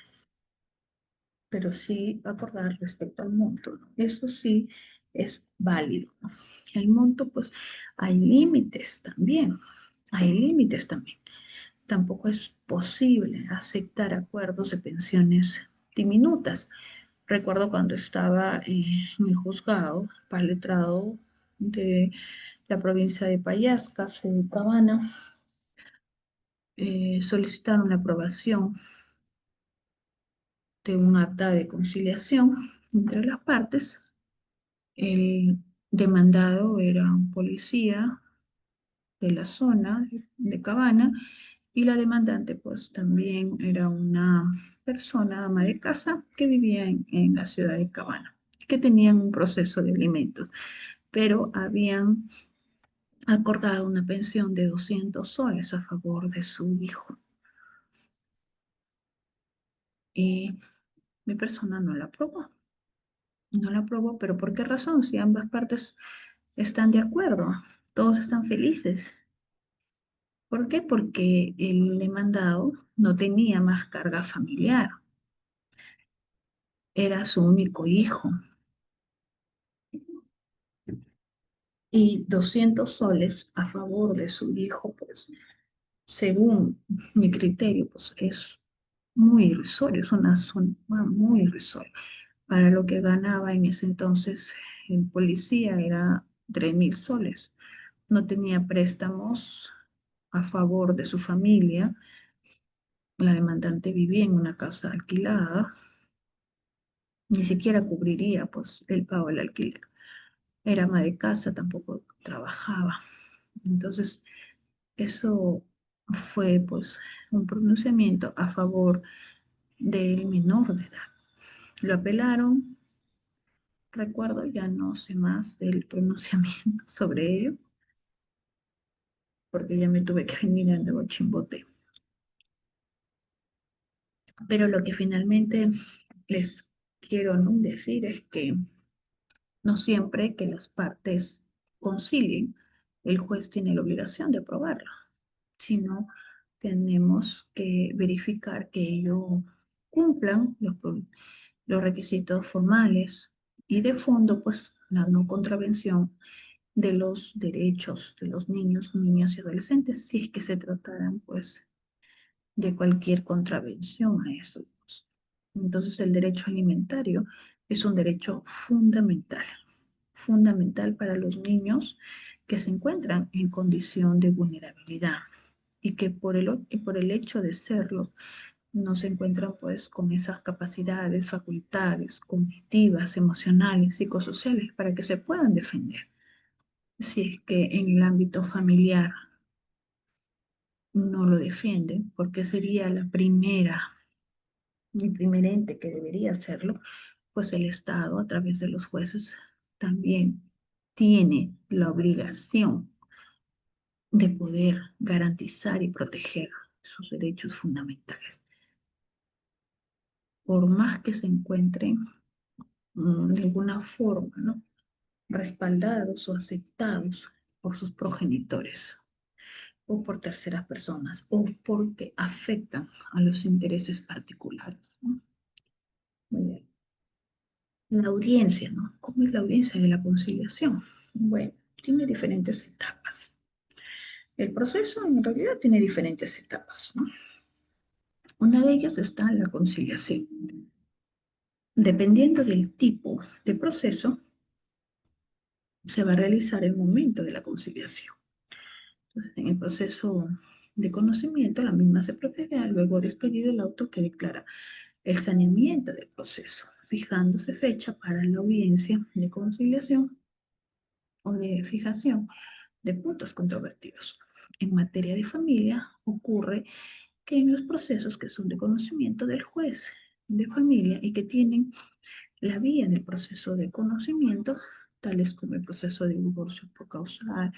pero sí acordar respecto al monto, ¿no? Eso sí es válido, ¿no? El monto, pues hay límites también. Tampoco es posible aceptar acuerdos de pensiones diminutas. Recuerdo cuando estaba en el juzgado para el letrado de la provincia de Payascas, en Cabana, solicitaron la aprobación de un acta de conciliación entre las partes. El demandado era un policía de la zona de Cabana y la demandante pues también era una persona ama de casa que vivía en la ciudad de Cabana, que tenían un proceso de alimentos, pero habían acordado una pensión de 200 soles a favor de su hijo. Y mi persona no la aprobó. No la aprobó, pero ¿por qué razón? Si ambas partes están de acuerdo, todos están felices. ¿Por qué? Porque el demandado no tenía más carga familiar, era su único hijo. Y 200 soles a favor de su hijo, pues, según mi criterio, pues es muy irrisorio, es una suma muy irrisoria. Para lo que ganaba en ese entonces el policía era 3.000 soles. No tenía préstamos a favor de su familia. La demandante vivía en una casa alquilada, ni siquiera cubriría pues el pago del alquiler. Era ama de casa, tampoco trabajaba. Entonces, eso fue pues un pronunciamiento a favor del menor de edad. Lo apelaron, recuerdo, ya no sé más del pronunciamiento sobre ello, porque ya me tuve que venir a nuevo Chimbote. Pero lo que finalmente les quiero, ¿no?, decir es que no siempre que las partes concilien, el juez tiene la obligación de aprobarla, sino tenemos que verificar que ellos cumplan los requisitos formales y de fondo, pues la no contravención de los derechos de los niños, niñas y adolescentes, si es que se trataran, pues, de cualquier contravención a eso, pues. Entonces, el derecho alimentario es un derecho fundamental, fundamental para los niños que se encuentran en condición de vulnerabilidad y que por el hecho de serlo no se encuentran pues con esas capacidades, facultades cognitivas, emocionales, psicosociales para que se puedan defender. Si es que en el ámbito familiar no lo defienden, porque sería el primer ente que debería hacerlo, pues el Estado a través de los jueces también tiene la obligación de poder garantizar y proteger sus derechos fundamentales. Por más que se encuentren de alguna forma, ¿no? Respaldados o aceptados por sus progenitores o por terceras personas o porque afectan a los intereses particulares, ¿no? Muy bien. La audiencia, ¿no? ¿Cómo es la audiencia de la conciliación? Bueno, tiene diferentes etapas. El proceso en realidad tiene diferentes etapas, ¿no? Una de ellas está la conciliación. Dependiendo del tipo de proceso, se va a realizar el momento de la conciliación. Entonces, en el proceso de conocimiento, la misma se procede a luego de expedido el auto que declara el saneamiento del proceso, fijándose fecha para la audiencia de conciliación o de fijación de puntos controvertidos. En materia de familia, ocurre que en los procesos que son de conocimiento del juez de familia y que tienen la vía del proceso de conocimiento, tales como el proceso de divorcio por causal,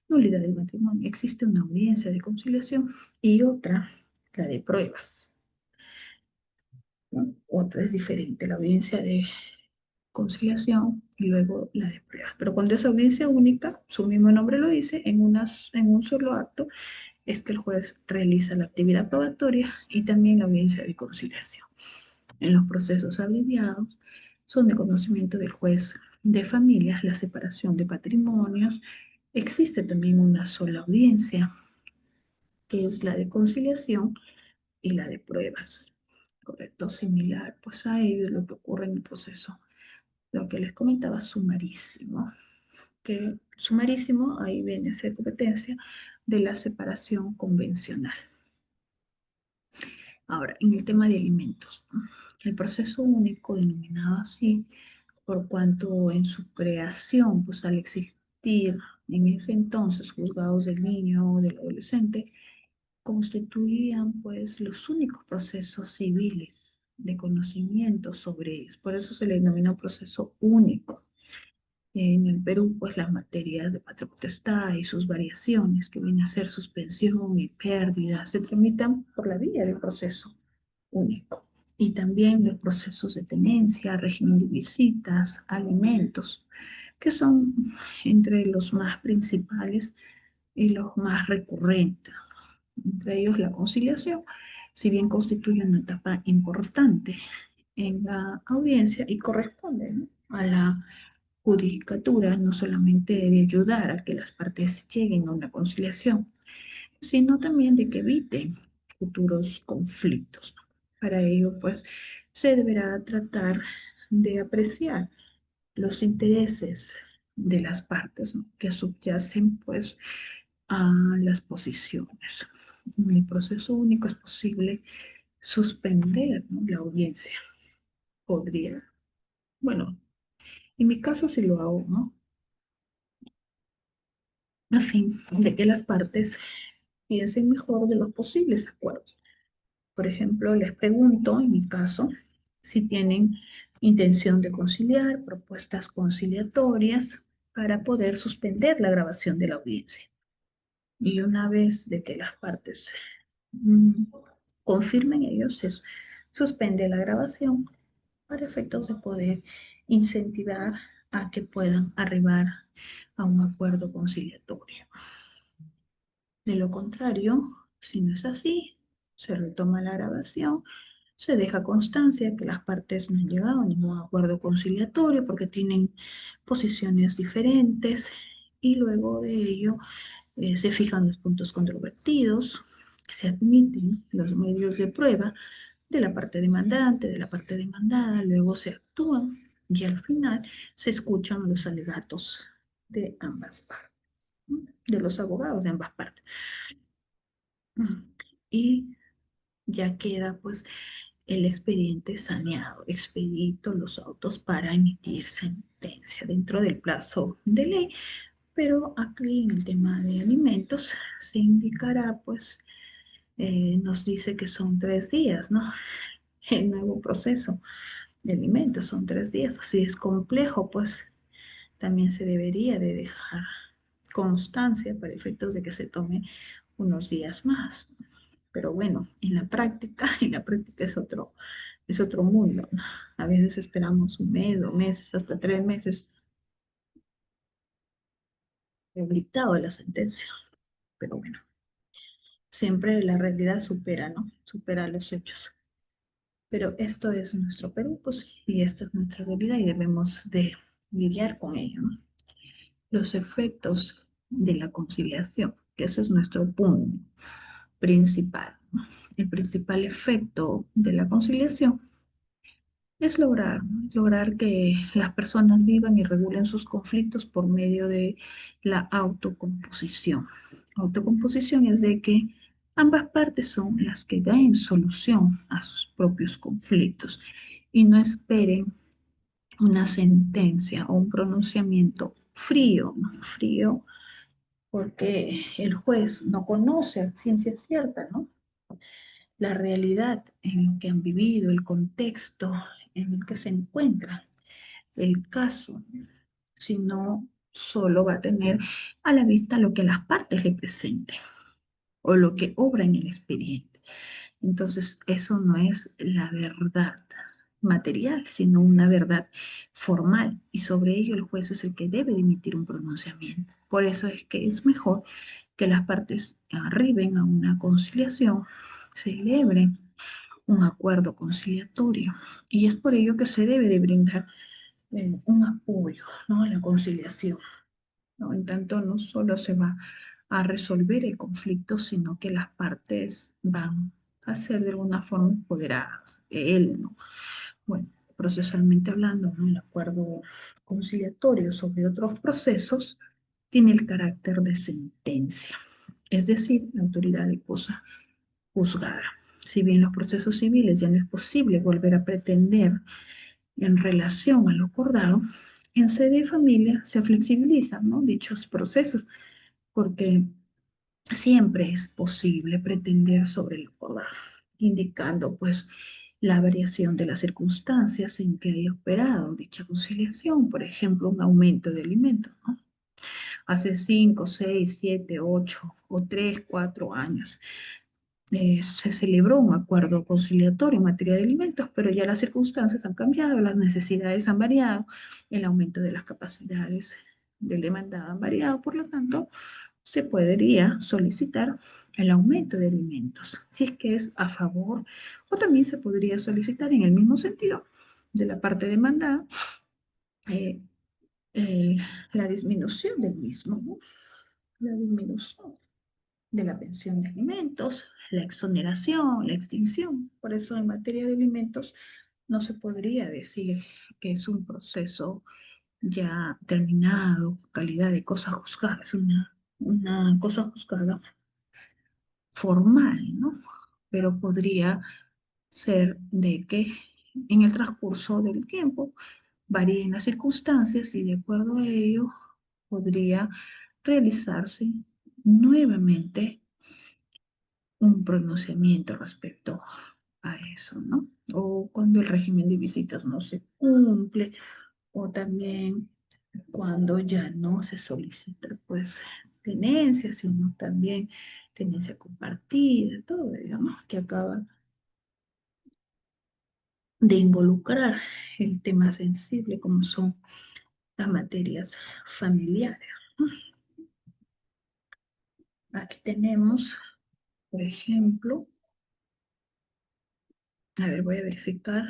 nulidad del matrimonio, existe una audiencia de conciliación y otra, la de pruebas, ¿no? Otra es diferente, la audiencia de conciliación y luego la de pruebas. Pero cuando es audiencia única, su mismo nombre lo dice, en un solo acto, es que el juez realiza la actividad probatoria y también la audiencia de conciliación. En los procesos abreviados son de conocimiento del juez de familias, la separación de patrimonios. Existe también una sola audiencia, que es la de conciliación y la de pruebas. Correcto, similar pues a ello lo que ocurre en el proceso, lo que les comentaba, sumarísimo, que sumarísimo ahí viene a ser competencia de la separación convencional. Ahora, en el tema de alimentos, ¿no? El proceso único, denominado así, por cuanto en su creación, pues al existir en ese entonces juzgados del niño o del adolescente, constituían pues los únicos procesos civiles de conocimiento sobre ellos. Por eso se le denominó proceso único. En el Perú, pues las materias de patria potestad y sus variaciones, que vienen a ser suspensión y pérdida, se tramitan por la vía del proceso único. Y también los procesos de tenencia, régimen de visitas, alimentos, que son entre los más principales y los más recurrentes. Entre ellos la conciliación, si bien constituye una etapa importante en la audiencia y corresponde, ¿no?, a la judicatura, no solamente de ayudar a que las partes lleguen a una conciliación, sino también de que eviten futuros conflictos. Para ello, pues, se deberá tratar de apreciar los intereses de las partes, ¿no?, que subyacen, pues, a las posiciones. En el proceso único es posible suspender, ¿no?, la audiencia. Podría, bueno, en mi caso sí lo hago, ¿no?, a fin de que las partes piensen mejor de los posibles acuerdos. Por ejemplo, les pregunto, en mi caso, si tienen intención de conciliar, propuestas conciliatorias para poder suspender la grabación de la audiencia. Y una vez de que las partes mm, confirmen ellos, se suspende la grabación para efectos de poder incentivar a que puedan arribar a un acuerdo conciliatorio. De lo contrario, si no es así, se retoma la grabación, se deja constancia que las partes no han llegado a ningún acuerdo conciliatorio porque tienen posiciones diferentes y luego de ello se fijan los puntos controvertidos, se admiten los medios de prueba de la parte demandante, de la parte demandada, luego se actúan y al final se escuchan los alegatos de ambas partes, ¿no? De los abogados de ambas partes. Y ya queda pues el expediente saneado, expedito los autos para emitir sentencia dentro del plazo de ley, pero aquí en el tema de alimentos se indicará pues, nos dice que son 3 días, ¿no? El nuevo proceso de alimentos son 3 días, o si es complejo pues también se debería de dejar constancia para efectos de que se tome unos días más. Pero bueno, en la práctica, en la práctica es otro mundo, ¿no? A veces esperamos 1 mes, 2 meses, hasta 3 meses el dictado de la sentencia. Pero bueno, siempre la realidad supera, ¿no? Supera los hechos. Pero esto es nuestro Perú, pues, y esta es nuestra realidad y debemos de lidiar con ello, ¿no? Los efectos de la conciliación, que ese es nuestro punto principal, ¿no? El principal efecto de la conciliación es lograr, ¿no? Lograr que las personas vivan y regulen sus conflictos por medio de la autocomposición. Autocomposición es de que ambas partes son las que den solución a sus propios conflictos y no esperen una sentencia o un pronunciamiento frío, ¿no? Frío porque el juez no conoce a ciencia cierta, ¿no? La realidad en la que han vivido, el contexto en el que se encuentra el caso, sino solo va a tener a la vista lo que las partes le presenten o lo que obra en el expediente. Entonces, eso no es la verdad material, sino una verdad formal, y sobre ello el juez es el que debe de emitir un pronunciamiento. Por eso es que es mejor que las partes arriben a una conciliación, celebren un acuerdo conciliatorio, y es por ello que se debe de brindar un apoyo, ¿no? A la conciliación, ¿no? En tanto, no solo se va a resolver el conflicto, sino que las partes van a ser de alguna forma empoderadas de él, ¿no? Bueno, procesalmente hablando, ¿no? El acuerdo conciliatorio sobre otros procesos tiene el carácter de sentencia, es decir, la autoridad de cosa juzgada. Si bien los procesos civiles ya no es posible volver a pretender en relación a lo acordado, en sede de familia se flexibilizan, ¿no? Dichos procesos, porque siempre es posible pretender sobre lo acordado, indicando pues la variación de las circunstancias en que haya operado dicha conciliación, por ejemplo, un aumento de alimentos, ¿no? Hace 5, 6, 7, 8 o 3, 4 años se celebró un acuerdo conciliatorio en materia de alimentos, pero ya las circunstancias han cambiado, las necesidades han variado, el aumento de las capacidades del demandado han variado, por lo tanto, se podría solicitar el aumento de alimentos, si es que es a favor, o también se podría solicitar en el mismo sentido de la parte demandada eh, eh, la disminución del mismo, ¿no? La disminución de la pensión de alimentos, la exoneración, la extinción. Por eso en materia de alimentos no se podría decir que es un proceso ya terminado, calidad de cosa juzgada, es una cosa juzgada formal, ¿no? Pero podría ser de que en el transcurso del tiempo varíen las circunstancias y de acuerdo a ello podría realizarse nuevamente un pronunciamiento respecto a eso, ¿no? O cuando el régimen de visitas no se cumple, o también cuando ya no se solicita, pues, tenencia, sino también tenencia compartida, todo ello, ¿no? Que acaba de involucrar el tema sensible como son las materias familiares. Aquí tenemos, por ejemplo, a ver, voy a verificar.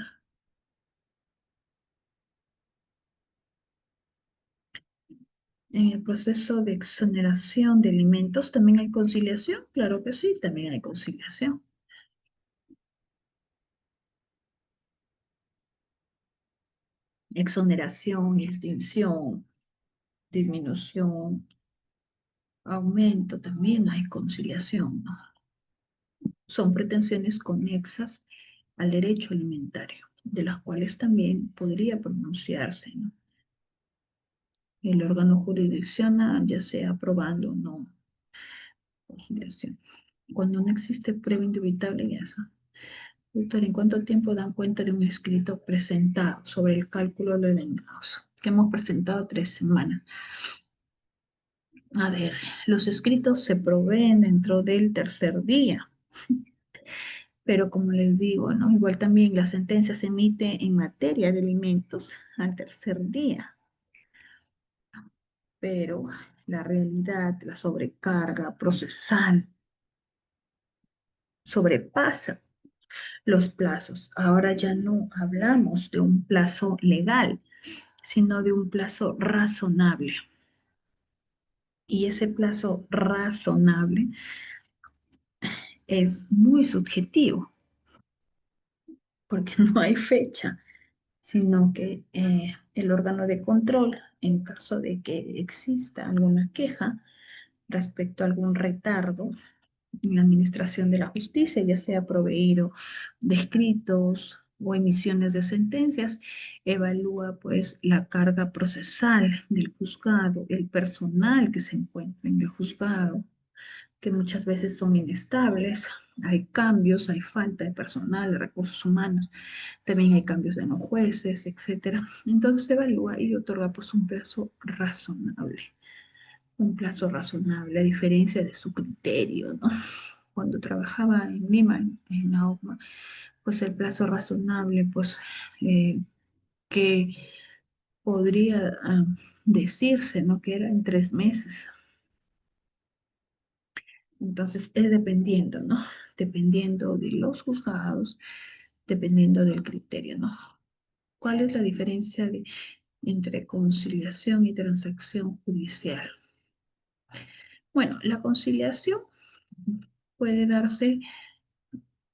En el proceso de exoneración de alimentos también hay conciliación. Claro que sí, también hay conciliación. exoneración, extinción, disminución, aumento, también hay conciliación, ¿no? Son pretensiones conexas al derecho alimentario, de las cuales también podría pronunciarse, ¿no? El órgano jurisdiccional, ya sea aprobando o no conciliación. Cuando no existe prueba indubitable, ya eso. Doctor, ¿en cuánto tiempo dan cuenta de un escrito presentado sobre el cálculo de los vengados? Que hemos presentado 3 semanas. A ver, los escritos se proveen dentro del tercer día, pero como les digo, ¿no? Igual también la sentencia se emite en materia de alimentos al tercer día, pero la realidad, la sobrecarga procesal sobrepasa los plazos. Ahora ya no hablamos de un plazo legal, sino de un plazo razonable. Y ese plazo razonable es muy subjetivo, porque no hay fecha, sino que el órgano de control, en caso de que exista alguna queja respecto a algún retardo en la administración de la justicia, ya sea proveído de escritos o emisiones de sentencias, evalúa pues la carga procesal del juzgado, el personal que se encuentra en el juzgado, que muchas veces son inestables, hay cambios, hay falta de personal, de recursos humanos, también hay cambios de no jueces, etcétera. Entonces se evalúa y otorga pues un plazo razonable, a diferencia de su criterio, ¿no? Cuando trabajaba en Lima, en la OCMA, pues el plazo razonable, pues que podría decirse, ¿no? Que era en 3 meses. Entonces es dependiendo, ¿no? Dependiendo de los juzgados, dependiendo del criterio, ¿no? ¿Cuál es la diferencia entre conciliación y transacción judicial? Bueno, la conciliación puede darse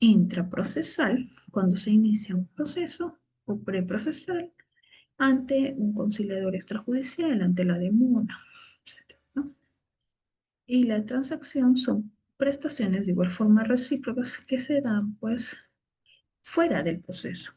intraprocesal, cuando se inicia un proceso, o preprocesal, ante un conciliador extrajudicial, ante la demora, etc., ¿no? Y la transacción son prestaciones de igual forma recíprocas que se dan, pues, fuera del proceso.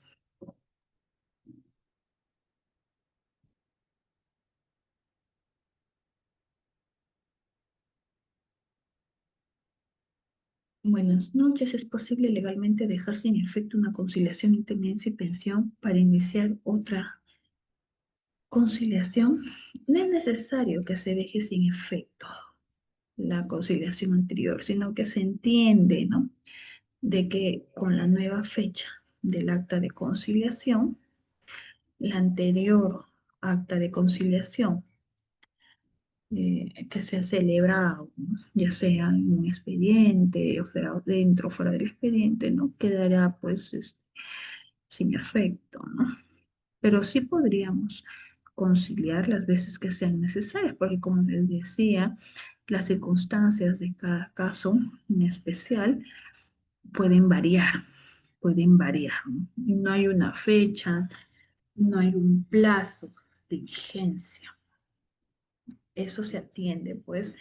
Buenas noches. ¿Es posible legalmente dejar sin efecto una conciliación en tenencia y pensión para iniciar otra conciliación? No es necesario que se deje sin efecto la conciliación anterior, sino que se entiende, ¿no? De que con la nueva fecha del acta de conciliación, la anterior acta de conciliación que se ha celebrado, ¿no? Ya sea en un expediente, o fuera dentro o fuera del expediente, ¿no? Quedará pues sin efecto, ¿no? Pero sí podríamos conciliar las veces que sean necesarias, porque como les decía, las circunstancias de cada caso en especial pueden variar, ¿no? Y no hay una fecha, no hay un plazo de vigencia. Eso se atiende, pues,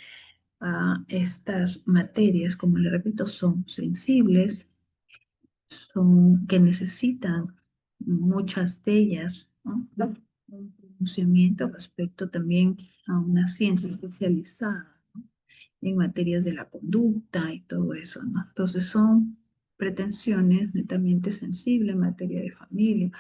a estas materias, como le repito, son sensibles, son que necesitan muchas de ellas, ¿no? Un pronunciamiento respecto también a una ciencia especializada, ¿no? En materias de la conducta y todo eso, ¿no? Entonces son pretensiones netamente sensibles en materia de familia,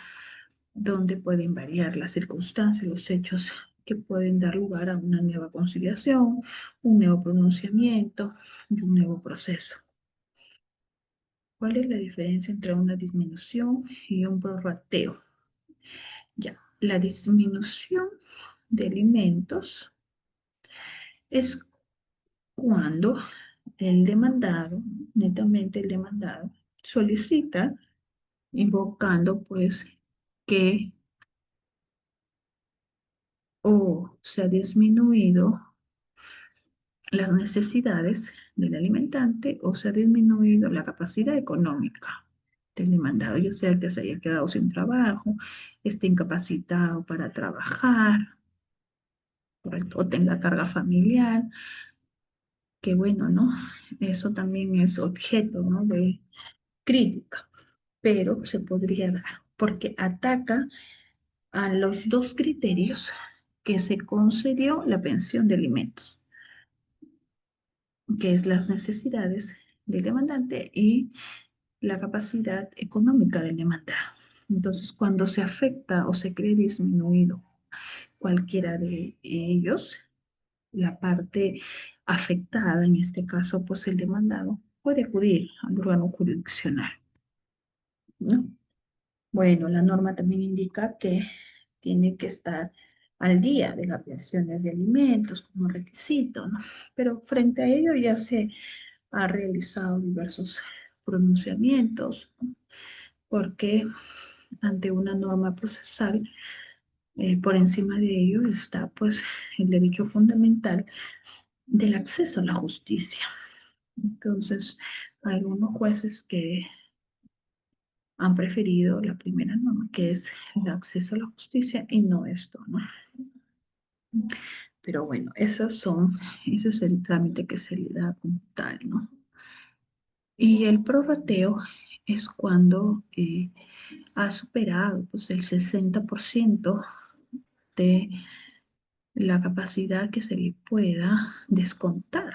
donde pueden variar las circunstancias, los hechos que pueden dar lugar a una nueva conciliación, un nuevo pronunciamiento y un nuevo proceso. ¿Cuál es la diferencia entre una disminución y un prorrateo? Ya, la disminución de alimentos es cuando el demandado, netamente el demandado, solicita, invocando pues que o se ha disminuido las necesidades del alimentante o se ha disminuido la capacidad económica. del demandado, ya sea que se haya quedado sin trabajo, esté incapacitado para trabajar, ¿correcto? O tenga carga familiar, que bueno, ¿no? Eso también es objeto, ¿no? De crítica, pero se podría dar, porque ataca a los dos criterios que se concedió la pensión de alimentos, que es las necesidades del demandante y la capacidad económica del demandado. Entonces, cuando se afecta o se cree disminuido cualquiera de ellos, la parte afectada, en este caso, pues el demandado, puede acudir al órgano jurisdiccional, ¿no? Bueno, la norma también indica que tiene que estar al día de las pensiones de alimentos como requisito, ¿no? Pero frente a ello ya se ha realizado diversos pronunciamientos, ¿no? Porque ante una norma procesal, por encima de ello está pues el derecho fundamental del acceso a la justicia. Entonces, hay algunos jueces que han preferido la primera norma, que es el acceso a la justicia y no esto, ¿no? Pero bueno, ese es el trámite que se le da como tal, ¿no? Y el prorrateo es cuando ha superado pues, el 60% de la capacidad que se le pueda descontar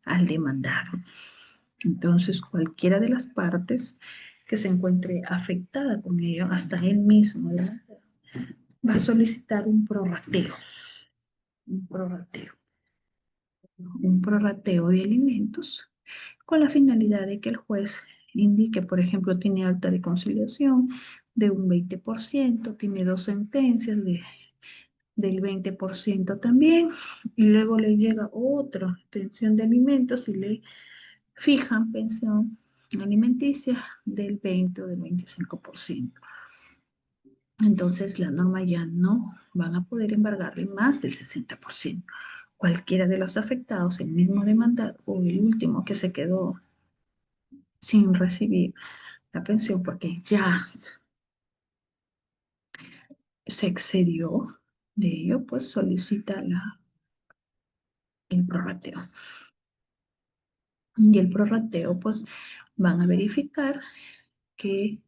al demandado. Entonces, cualquiera de las partes que se encuentre afectada con ello, hasta él mismo, ¿verdad? Va a solicitar un prorrateo, un prorrateo de alimentos con la finalidad de que el juez indique, por ejemplo, tiene alta de conciliación de un 20%, tiene dos sentencias del 20% también, y luego le llega otra pensión de alimentos y le fijan pensión alimenticia del 20 o del 25%. Entonces la norma ya no van a poder embargarle más del 60%. Cualquiera de los afectados, el mismo demandado o el último que se quedó sin recibir la pensión porque ya se excedió de ello, pues solicita el prorrateo. Y el prorrateo, pues van a verificar que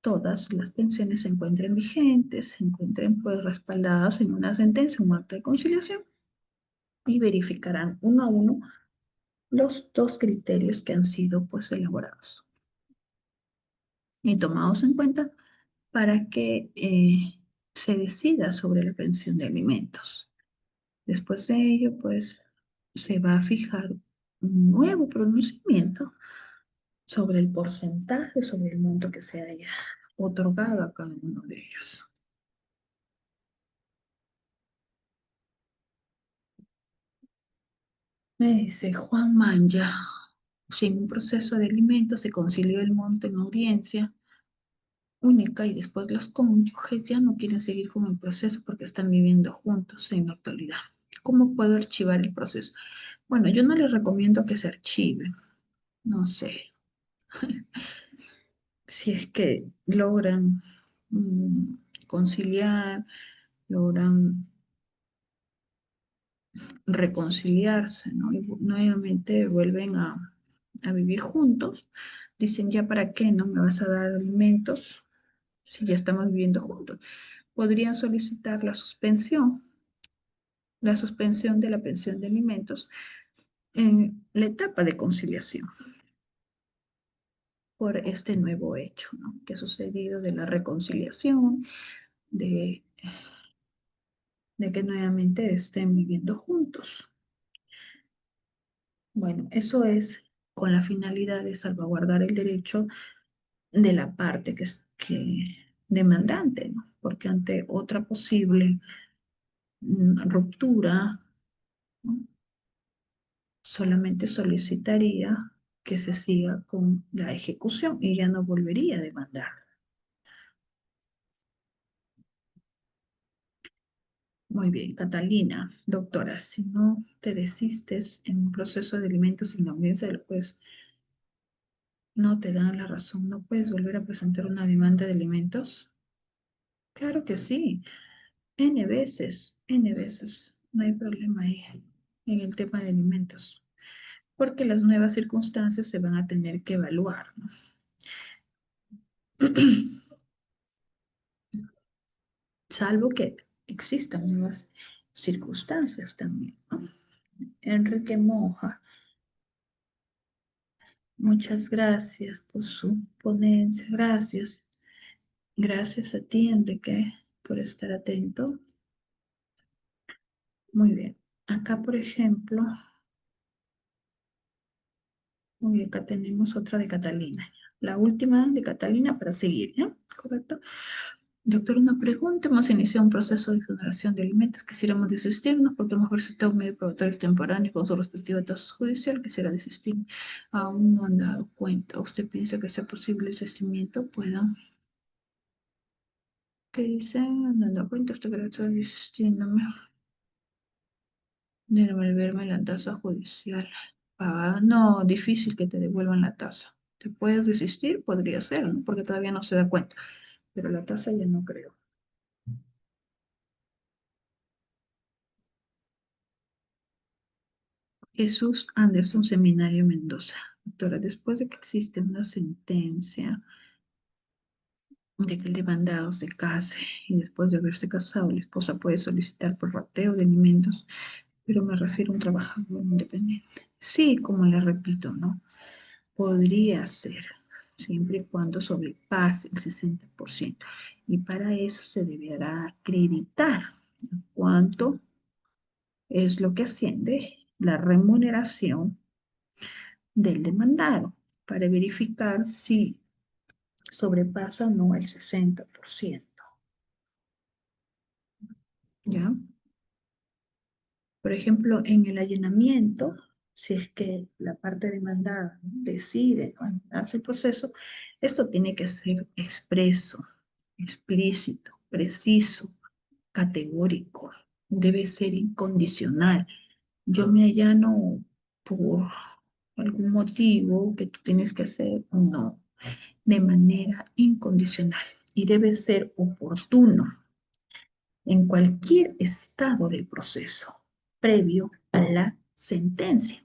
todas las pensiones se encuentren vigentes, se encuentren pues respaldadas en una sentencia, un acta de conciliación, y verificarán uno a uno los dos criterios que han sido pues elaborados y tomados en cuenta para que se decida sobre la pensión de alimentos. Después de ello, pues se va a fijar un nuevo pronunciamiento sobre el porcentaje, sobre el monto que se haya otorgado a cada uno de ellos. Me dice Juan Manja, si en un proceso de alimentos se concilió el monto en audiencia única y después los cónyuges ya no quieren seguir con el proceso porque están viviendo juntos en la actualidad. ¿Cómo puedo archivar el proceso? Bueno, yo no les recomiendo que se archive, no sé, si es que logran mm, conciliar, logran reconciliarse, ¿no? Y nuevamente vuelven a vivir juntos, dicen, ya para qué, ¿no? Me vas a dar alimentos si ya estamos viviendo juntos. Podrían solicitar la suspensión de la pensión de alimentos en la etapa de conciliación por este nuevo hecho, ¿no? Que ha sucedido de la reconciliación, de, de que nuevamente estén viviendo juntos. Bueno, eso es con la finalidad de salvaguardar el derecho de la parte que demandante, ¿no? Porque ante otra posible ruptura, ¿no? Solamente solicitaría que se siga con la ejecución y ya no volvería a demandar. Muy bien, Catalina, doctora, si no te desistes en un proceso de alimentos sin la audiencia del juez, No te dan la razón. ¿No puedes volver a presentar una demanda de alimentos? Claro que sí. N veces, N veces. No hay problema ahí en el tema de alimentos. Porque las nuevas circunstancias se van a tener que evaluar, ¿no? Salvo que existan nuevas circunstancias también, ¿no? Enrique Moja, muchas gracias por su ponencia. Gracias. Gracias a ti, Enrique, por estar atento. Muy bien. Acá, por ejemplo, muy bien, acá tenemos otra de Catalina. La última de Catalina para seguir, ¿ya? ¿Correcto? Doctor, una pregunta. Hemos iniciado un proceso de generación de alimentos. Quisiéramos desistirnos porque hemos presentado un medio probatorio temporáneo con su respectiva tasa judicial. Quisiera desistir. Aún no han dado cuenta. ¿Usted piensa que sea posible el desistimiento? Pueda. ¿Qué dice? No han dado cuenta. Usted cree que estoy desistiéndome de devolverme la tasa judicial. Ah, no, difícil que te devuelvan la tasa. ¿Te puedes desistir? Podría ser, ¿no? Porque todavía no se da cuenta. Pero la tasa ya no creo. Jesús Anderson Seminario Mendoza. Doctora, después de que existe una sentencia de que el demandado se case y después de haberse casado, la esposa puede solicitar por rateo de alimentos, pero me refiero a un trabajador independiente. Sí, como le repito, ¿no? Podría ser, siempre y cuando sobrepase el 60%. Y para eso se deberá acreditar cuánto es lo que asciende la remuneración del demandado para verificar si sobrepasa o no el 60%. ¿Ya? Por ejemplo, en el allanamiento, si es que la parte demandada decide no darse el proceso, esto tiene que ser expreso, explícito, preciso, categórico, debe ser incondicional. Yo me allano por algún motivo que tú tienes que hacer, no, de manera incondicional y debe ser oportuno en cualquier estado del proceso previo a la sentencia.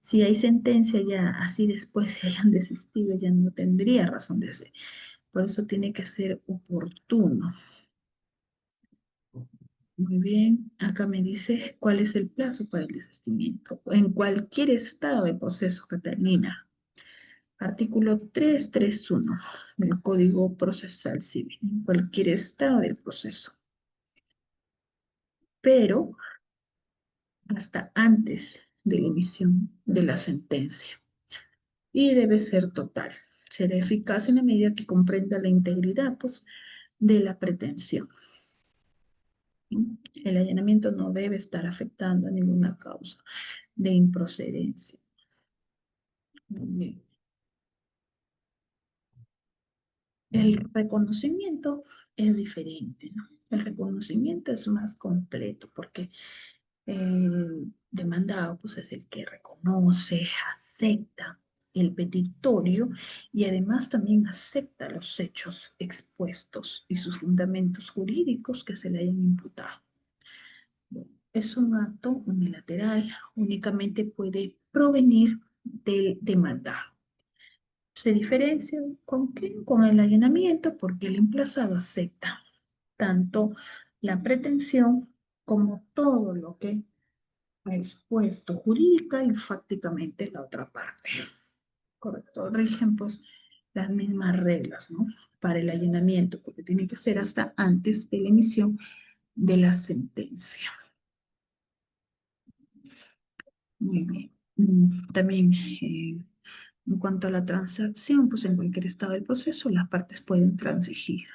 Si hay sentencia ya así después se hayan desistido, ya no tendría razón de ser. Por eso tiene que ser oportuno. Muy bien, acá me dice cuál es el plazo para el desistimiento. En cualquier estado del proceso, Catalina. Artículo 331 del Código Procesal Civil. En cualquier estado del proceso. Pero hasta antes de la emisión de la sentencia. Y debe ser total. Será eficaz en la medida que comprenda la integridad pues, de la pretensión. El allanamiento no debe estar afectando a ninguna causa de improcedencia. El reconocimiento es diferente, ¿no? El reconocimiento es más completo porque el demandado pues, es el que reconoce, acepta el petitorio y además también acepta los hechos expuestos y sus fundamentos jurídicos que se le hayan imputado. Es un acto unilateral, únicamente puede provenir del demandado. Se diferencia con qué? Con el allanamiento, porque el emplazado acepta tanto la pretensión como todo lo que ha expuesto jurídica y fácticamente la otra parte. Correcto, rigen pues las mismas reglas, ¿no? Para el allanamiento, porque tiene que ser hasta antes de la emisión de la sentencia. Muy bien. También en cuanto a la transacción, pues en cualquier estado del proceso las partes pueden transigir.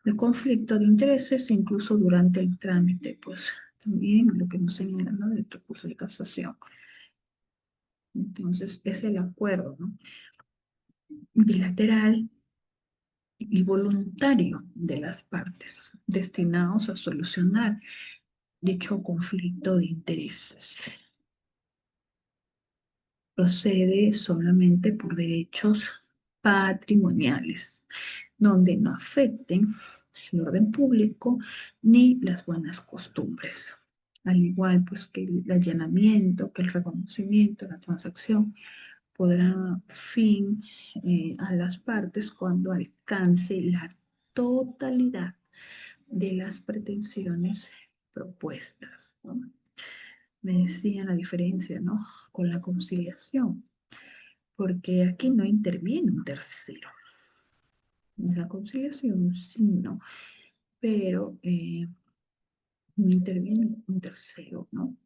El conflicto de intereses, incluso durante el trámite, pues también lo que nos señala, ¿no? El recurso de casación. Entonces, es el acuerdo, ¿no? Bilateral y voluntario de las partes, destinados a solucionar dicho conflicto de intereses. procede solamente por derechos patrimoniales, donde no afecten el orden público ni las buenas costumbres. Al igual pues que el allanamiento, que el reconocimiento, la transacción, podrá fin a las partes cuando alcance la totalidad de las pretensiones propuestas, ¿no? Me decían la diferencia, ¿no? Con la conciliación, porque aquí no interviene un tercero. La conciliación sí, no, pero no interviene un tercero, ¿no?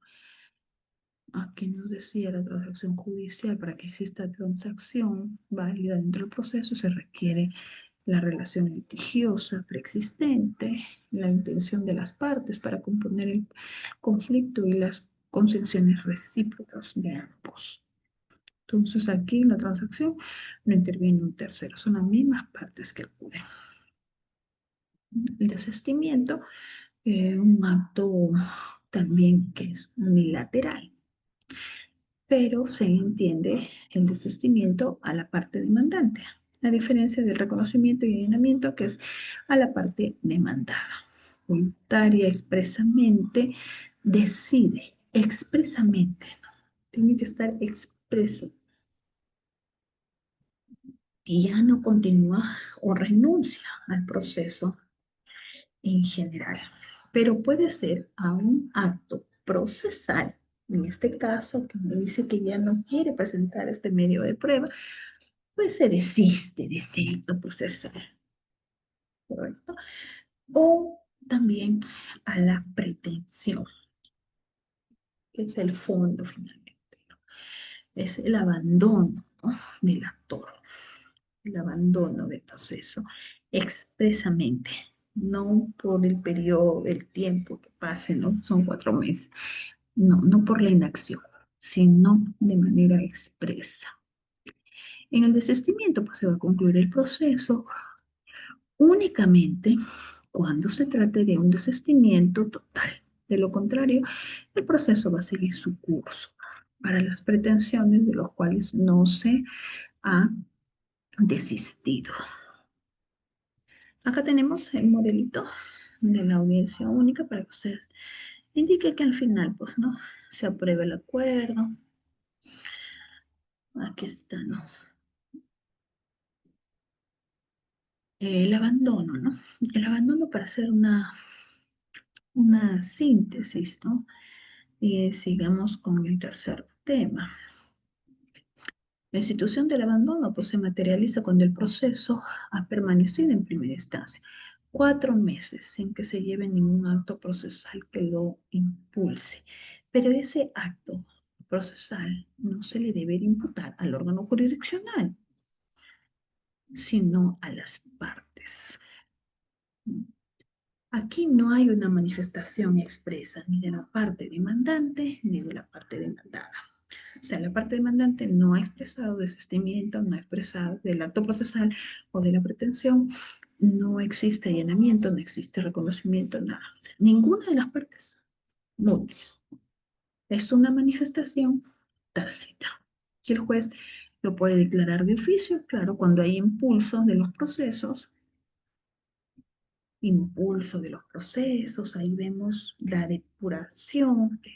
Aquí nos decía la transacción judicial, para que exista transacción válida dentro del proceso se requiere la relación litigiosa preexistente, la intención de las partes para componer el conflicto y las concesiones recíprocas de ambos. Entonces aquí en la transacción no interviene un tercero, son las mismas partes que acuden. El desistimiento, un acto también que es unilateral, pero se entiende el desistimiento a la parte demandante, a diferencia del reconocimiento y allanamiento que es a la parte demandada. Voluntaria expresamente decide, expresamente, ¿no? Tiene que estar expreso y ya no continúa o renuncia al proceso en general, pero puede ser a un acto procesal. En este caso, que me dice que ya no quiere presentar este medio de prueba, pues se desiste de ese acto procesal, ¿correcto? O también a la pretensión, que es el fondo finalmente, ¿no? Es el abandono, ¿no? Del actor, el abandono del proceso expresamente, no por el periodo del tiempo que pase, ¿no? Son 4 meses, no, no por la inacción, sino de manera expresa. En el desistimiento, pues se va a concluir el proceso únicamente cuando se trate de un desistimiento total. De lo contrario, el proceso va a seguir su curso para las pretensiones de los cuales no se ha desistido. Acá tenemos el modelito de la audiencia única para que usted indique que al final, pues, ¿no? Se apruebe el acuerdo. Aquí está, ¿no? El abandono, ¿no? El abandono para hacer una síntesis, ¿no? Y sigamos con el tercer tema. La institución del abandono pues, se materializa cuando el proceso ha permanecido en primera instancia 4 meses sin que se lleve ningún acto procesal que lo impulse. Pero ese acto procesal no se le debe de imputar al órgano jurisdiccional, sino a las partes. Aquí no hay una manifestación expresa ni de la parte demandante ni de la parte demandada. O sea, la parte demandante no ha expresado desistimiento, no ha expresado del acto procesal o de la pretensión, no existe allanamiento, no existe reconocimiento, nada. O sea, ninguna de las partes mutis. Es una manifestación tácita. Y el juez lo puede declarar de oficio, claro, cuando hay impulso de los procesos, ahí vemos la depuración que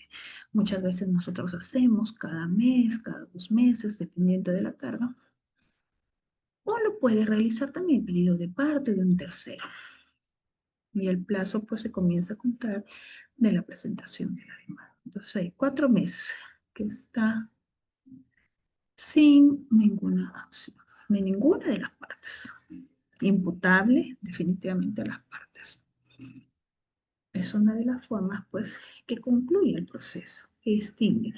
muchas veces nosotros hacemos cada mes, cada 2 meses, dependiendo de la carga, o lo puede realizar también pedido de parte de un tercero. Y el plazo pues se comienza a contar de la presentación de la demanda. Entonces hay 4 meses que está sin ninguna acción, de ninguna de las partes, imputable definitivamente a las partes. Es una de las formas, pues, que concluye el proceso, que extingue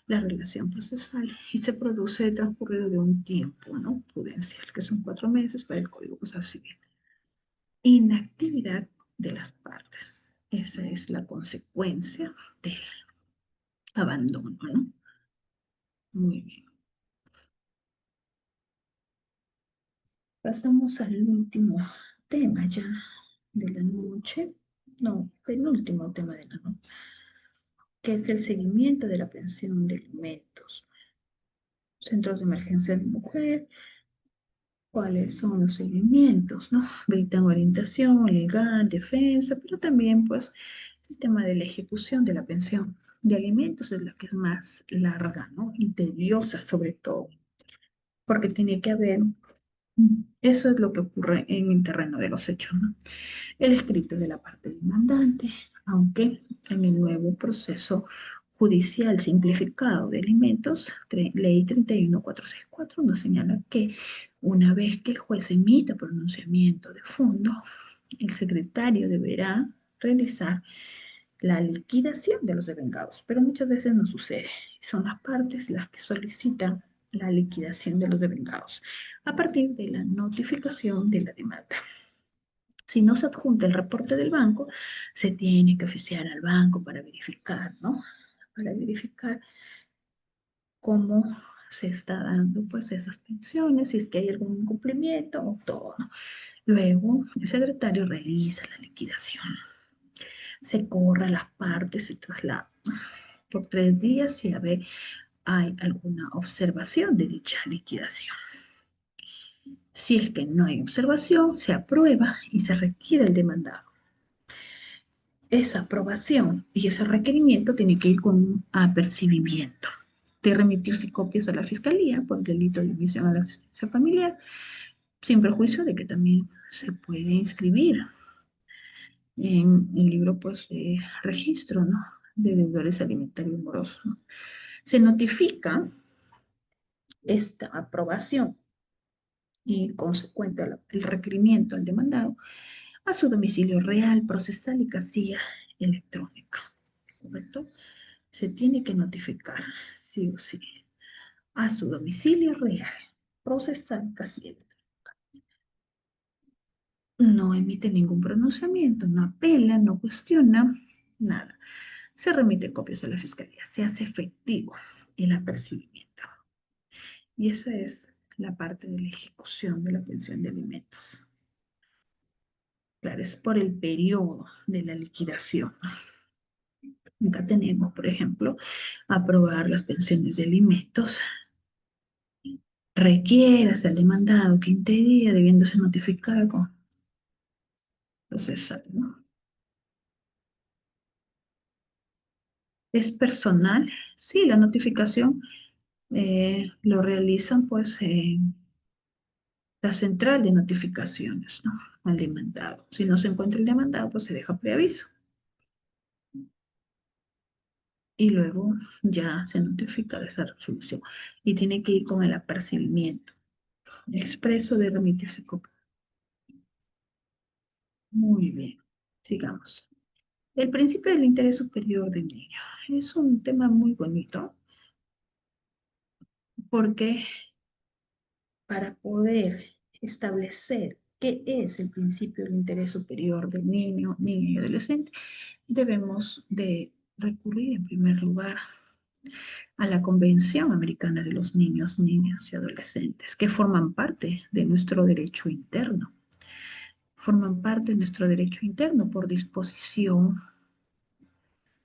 la relación procesal y se produce el transcurrido de un tiempo, ¿no? Prudencial, que son 4 meses para el Código Procesal Civil. Inactividad de las partes. Esa es la consecuencia del abandono, ¿no? Muy bien. Pasamos al último tema ya de la noche. No, penúltimo tema de la noche, que es el seguimiento de la pensión de alimentos. centros de emergencia de mujer, cuáles son los seguimientos, ¿no? Brindan orientación legal, defensa, pero también, pues, el tema de la ejecución de la pensión de alimentos es la que es más larga, ¿no? Y tediosa sobre todo, porque tiene que haber, eso es lo que ocurre en el terreno de los hechos, ¿no? El escrito de la parte demandante, aunque en el nuevo proceso judicial simplificado de alimentos, ley 31464, nos señala que una vez que el juez emita pronunciamiento de fondo, el secretario deberá realizar la liquidación de los devengados, pero muchas veces no sucede. Son las partes las que solicitan la liquidación de los devengados a partir de la notificación de la demanda. Si no se adjunta el reporte del banco, se tiene que oficiar al banco para verificar, ¿no? Para verificar cómo se está dando pues esas pensiones, si es que hay algún incumplimiento o todo, ¿no? Luego, el secretario realiza la liquidación. Se corre las partes, se traslada por 3 días si hay alguna observación de dicha liquidación. Si es que no hay observación, se aprueba y se requiere el demandado. Esa aprobación y ese requerimiento tiene que ir con un apercibimiento de remitirse copias a la Fiscalía por el delito de omisión a la asistencia familiar, sin perjuicio de que también se puede inscribir en el libro pues, de registro, ¿no? De deudores alimentarios morosos, ¿no? Se notifica esta aprobación y consecuente el requerimiento al demandado a su domicilio real, procesal y casilla electrónica, ¿correcto? Se tiene que notificar, sí o sí, a su domicilio real, procesal, casilla electrónica. No emite ningún pronunciamiento, no apela, no cuestiona, nada. Se remite copias a la fiscalía, se hace efectivo el apercibimiento. Y esa es la parte de la ejecución de la pensión de alimentos. Claro, es por el periodo de la liquidación. Acá tenemos, por ejemplo, aprobar las pensiones de alimentos. Requieras al demandado 15 días debiéndose notificar con procesal, ¿no? Es personal, sí, la notificación lo realizan pues la central de notificaciones, ¿no? Al demandado. Si no se encuentra el demandado, pues se deja preaviso. Y luego ya se notifica de esa resolución. Y tiene que ir con el apercibimiento expreso de remitirse copia. Muy bien, sigamos. El principio del interés superior del niño es un tema muy bonito porque para poder establecer qué es el principio del interés superior del niño, niña y adolescente, debemos de recurrir en primer lugar a la Convención Americana de los Niños, Niñas y Adolescentes, que forman parte de nuestro derecho interno. Forman parte de nuestro derecho interno por disposición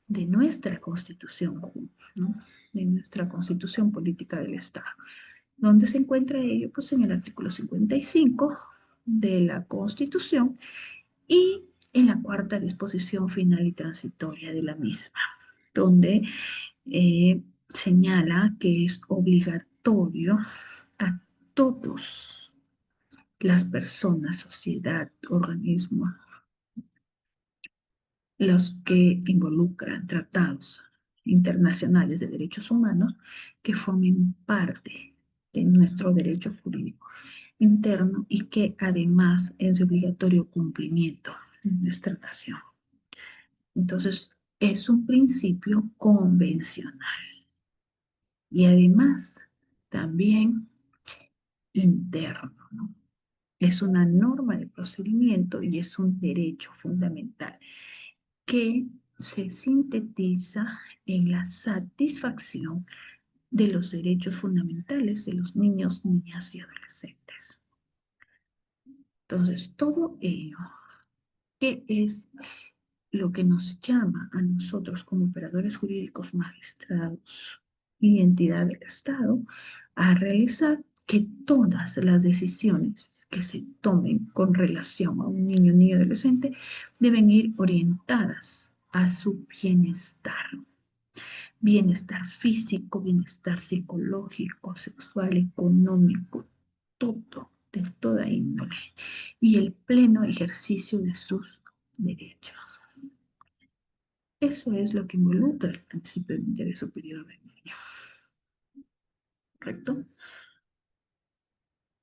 de nuestra Constitución, ¿no? De nuestra Constitución Política del Estado. ¿Dónde se encuentra ello? Pues en el artículo 55 de la Constitución y en la cuarta disposición final y transitoria de la misma, donde señala que es obligatorio a todos las personas, sociedad, organismos, los que involucran tratados internacionales de derechos humanos que formen parte de nuestro derecho jurídico interno y que además es de obligatorio cumplimiento en nuestra nación. Entonces, es un principio convencional y además también interno, ¿no? Es una norma de procedimiento y es un derecho fundamental que se sintetiza en la satisfacción de los derechos fundamentales de los niños, niñas y adolescentes. Entonces, todo ello, ¿qué es lo que nos llama a nosotros como operadores jurídicos magistrados? y entidad del Estado a realizar que todas las decisiones que se tomen con relación a un niño o niña adolescente deben ir orientadas a su bienestar. Bienestar físico, bienestar psicológico, sexual, económico, todo, de toda índole. Y el pleno ejercicio de sus derechos. Eso es lo que involucra el principio de interés superior del niño. ¿Correcto?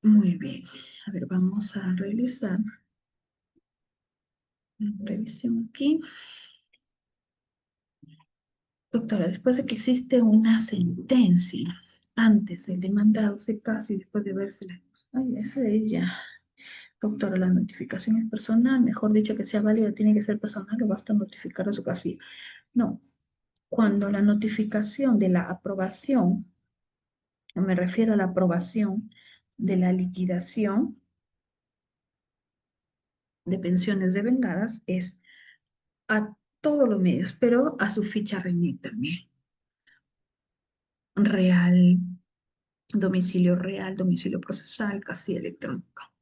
Muy bien. A ver, vamos a realizar una revisión aquí. Doctora, después de que existe una sentencia, antes el demandado se casa y después de verse la... Ay, esa de ella. Doctora, la notificación es personal, mejor dicho que sea válida, tiene que ser personal o basta notificar a su casilla. No, cuando la notificación de la aprobación, me refiero a la aprobación de la liquidación de pensiones devengadas, es a todos los medios, pero a su ficha RENIEC también. Real, domicilio procesal, casilla electrónica.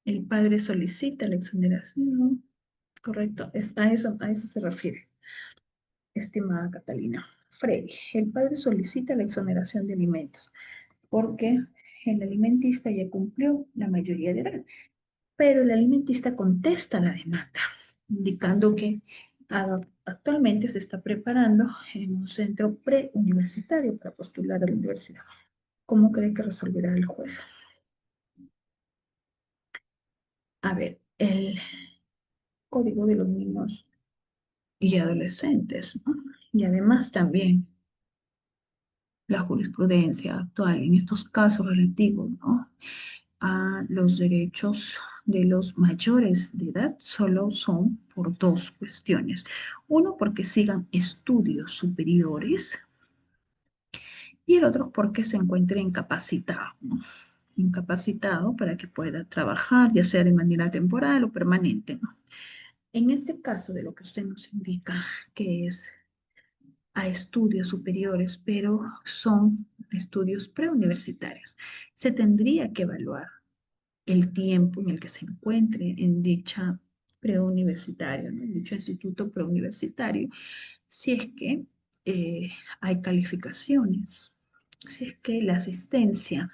El padre solicita la exoneración, correcto, a eso se refiere, estimada Catalina. Freddy, el padre solicita la exoneración de alimentos porque el alimentista ya cumplió la mayoría de edad, pero el alimentista contesta la demanda, indicando que actualmente se está preparando en un centro preuniversitario para postular a la universidad. ¿Cómo cree que resolverá el juez? A ver, el Código de los Niños y Adolescentes, ¿no? Y además también la jurisprudencia actual en estos casos relativos, ¿no?, a los derechos de los mayores de edad solo son por dos cuestiones. Uno, porque sigan estudios superiores y el otro porque se encuentre incapacitado, ¿no? Incapacitado para que pueda trabajar, ya sea de manera temporal o permanente, ¿no? En este caso de lo que usted nos indica, que es a estudios superiores, pero son estudios preuniversitarios, se tendría que evaluar el tiempo en el que se encuentre en dicha preuniversitario, ¿no?, en dicho instituto preuniversitario, si es que eh, hay calificaciones, si es que la asistencia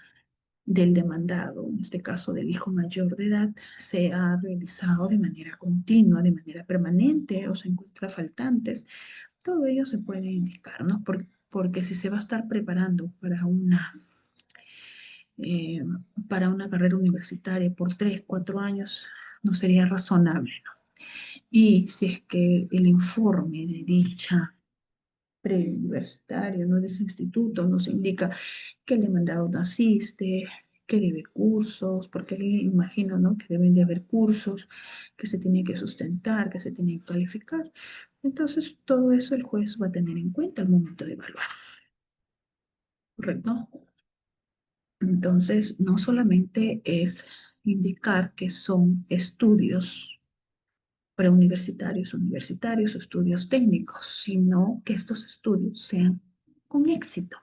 del demandado, en este caso del hijo mayor de edad, se ha realizado de manera continua, de manera permanente o se encuentra faltantes. Todo ello se puede indicar, ¿no? Porque si se va a estar preparando eh, para una carrera universitaria por 3, 4 años, no sería razonable, ¿no? Y si es que el informe de dicha preuniversitario, ¿no?, de ese instituto, nos indica que el demandado no asiste, que debe cursos, porque imagino, ¿no?, que deben de haber cursos, que se tiene que sustentar, que se tiene que calificar. Entonces, todo eso el juez va a tener en cuenta al momento de evaluar, ¿correcto? Entonces, no solamente es indicar que son estudios preuniversitarios, universitarios o estudios técnicos, sino que estos estudios sean con éxito.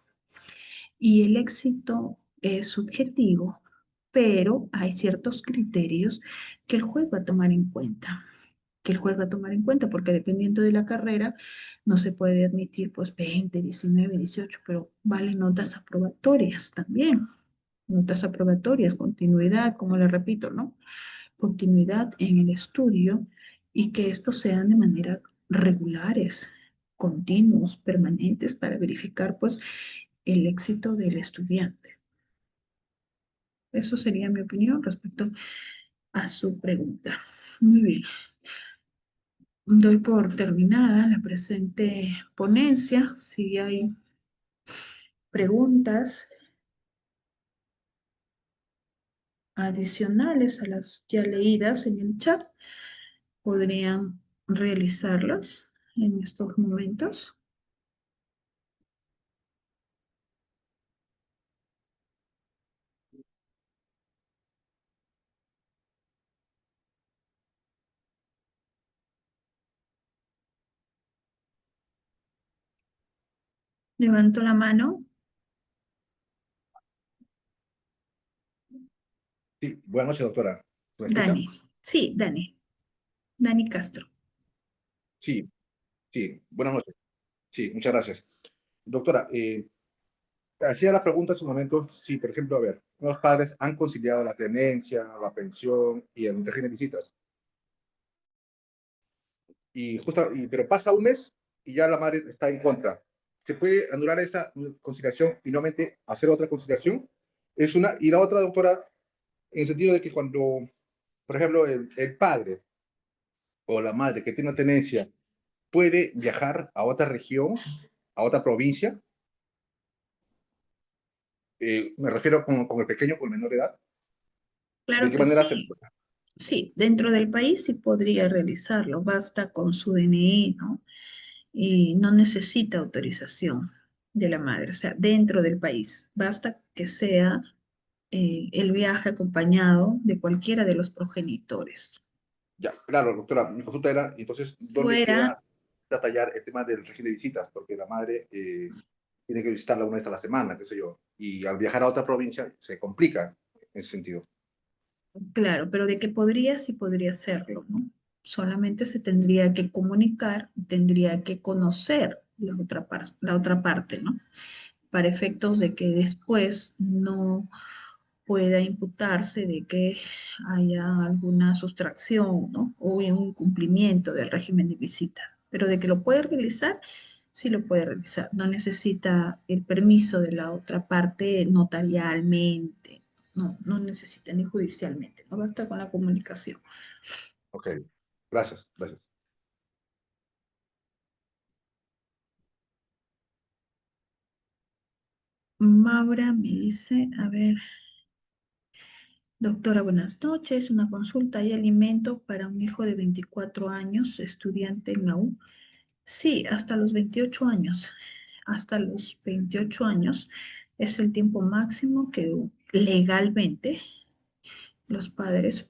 Y el éxito es subjetivo, pero hay ciertos criterios que el juez va a tomar en cuenta, porque dependiendo de la carrera no se puede admitir pues 20, 19, 18, pero valen notas aprobatorias también, notas aprobatorias, continuidad, como le repito, ¿no? Continuidad en el estudio y que estos sean de manera regulares, continuos, permanentes para verificar pues el éxito del estudiante. Eso sería mi opinión respecto a su pregunta. Muy bien. Doy por terminada la presente ponencia. Si hay preguntas adicionales a las ya leídas en el chat, podrían realizarlas en estos momentos. Levanto la mano. Sí, buenas noches, doctora. ¿Me escucha? Dani. Sí, Dani. Dani Castro. Sí, sí, buenas noches. Sí, muchas gracias. Doctora, hacía la pregunta hace un momento, si, por ejemplo, a ver, los padres han conciliado la tenencia, la pensión y el régimen de visitas, pero pasa un mes y ya la madre está en contra. ¿Se puede anular esa conciliación y nuevamente hacer otra conciliación? Es una, y la otra, doctora, en el sentido de que cuando, por ejemplo, el padre o la madre que tiene una tenencia puede viajar a otra región, a otra provincia, me refiero con el pequeño, con el menor de edad, ¿de Claro qué que manera se sí. puede? Sí, dentro del país sí podría realizarlo. Basta con su DNI, ¿no? Y no necesita autorización de la madre. O sea, dentro del país. Basta que sea el viaje acompañado de cualquiera de los progenitores. Ya, claro, doctora, mi consulta era, entonces, ¿dónde Fuera, queda detallar el tema del régimen de visitas? Porque la madre tiene que visitarla una vez a la semana, qué sé yo, y al viajar a otra provincia se complica en ese sentido. claro, pero de que podría, sí podría hacerlo, ¿no? Solamente se tendría que comunicar, tendría que conocer la otra parte, ¿no? Para efectos de que después no pueda imputarse de que haya alguna sustracción, ¿no? O un incumplimiento del régimen de visita. Pero de que lo puede realizar, sí lo puede realizar. No necesita el permiso de la otra parte notarialmente. No, no necesita ni judicialmente. No basta con la comunicación. Ok, gracias, gracias. Maura me dice, a ver, doctora, buenas noches. Una consulta. ¿Hay alimento para un hijo de 24 años, estudiante en la U? Sí, hasta los 28 años. Hasta los 28 años es el tiempo máximo que legalmente los padres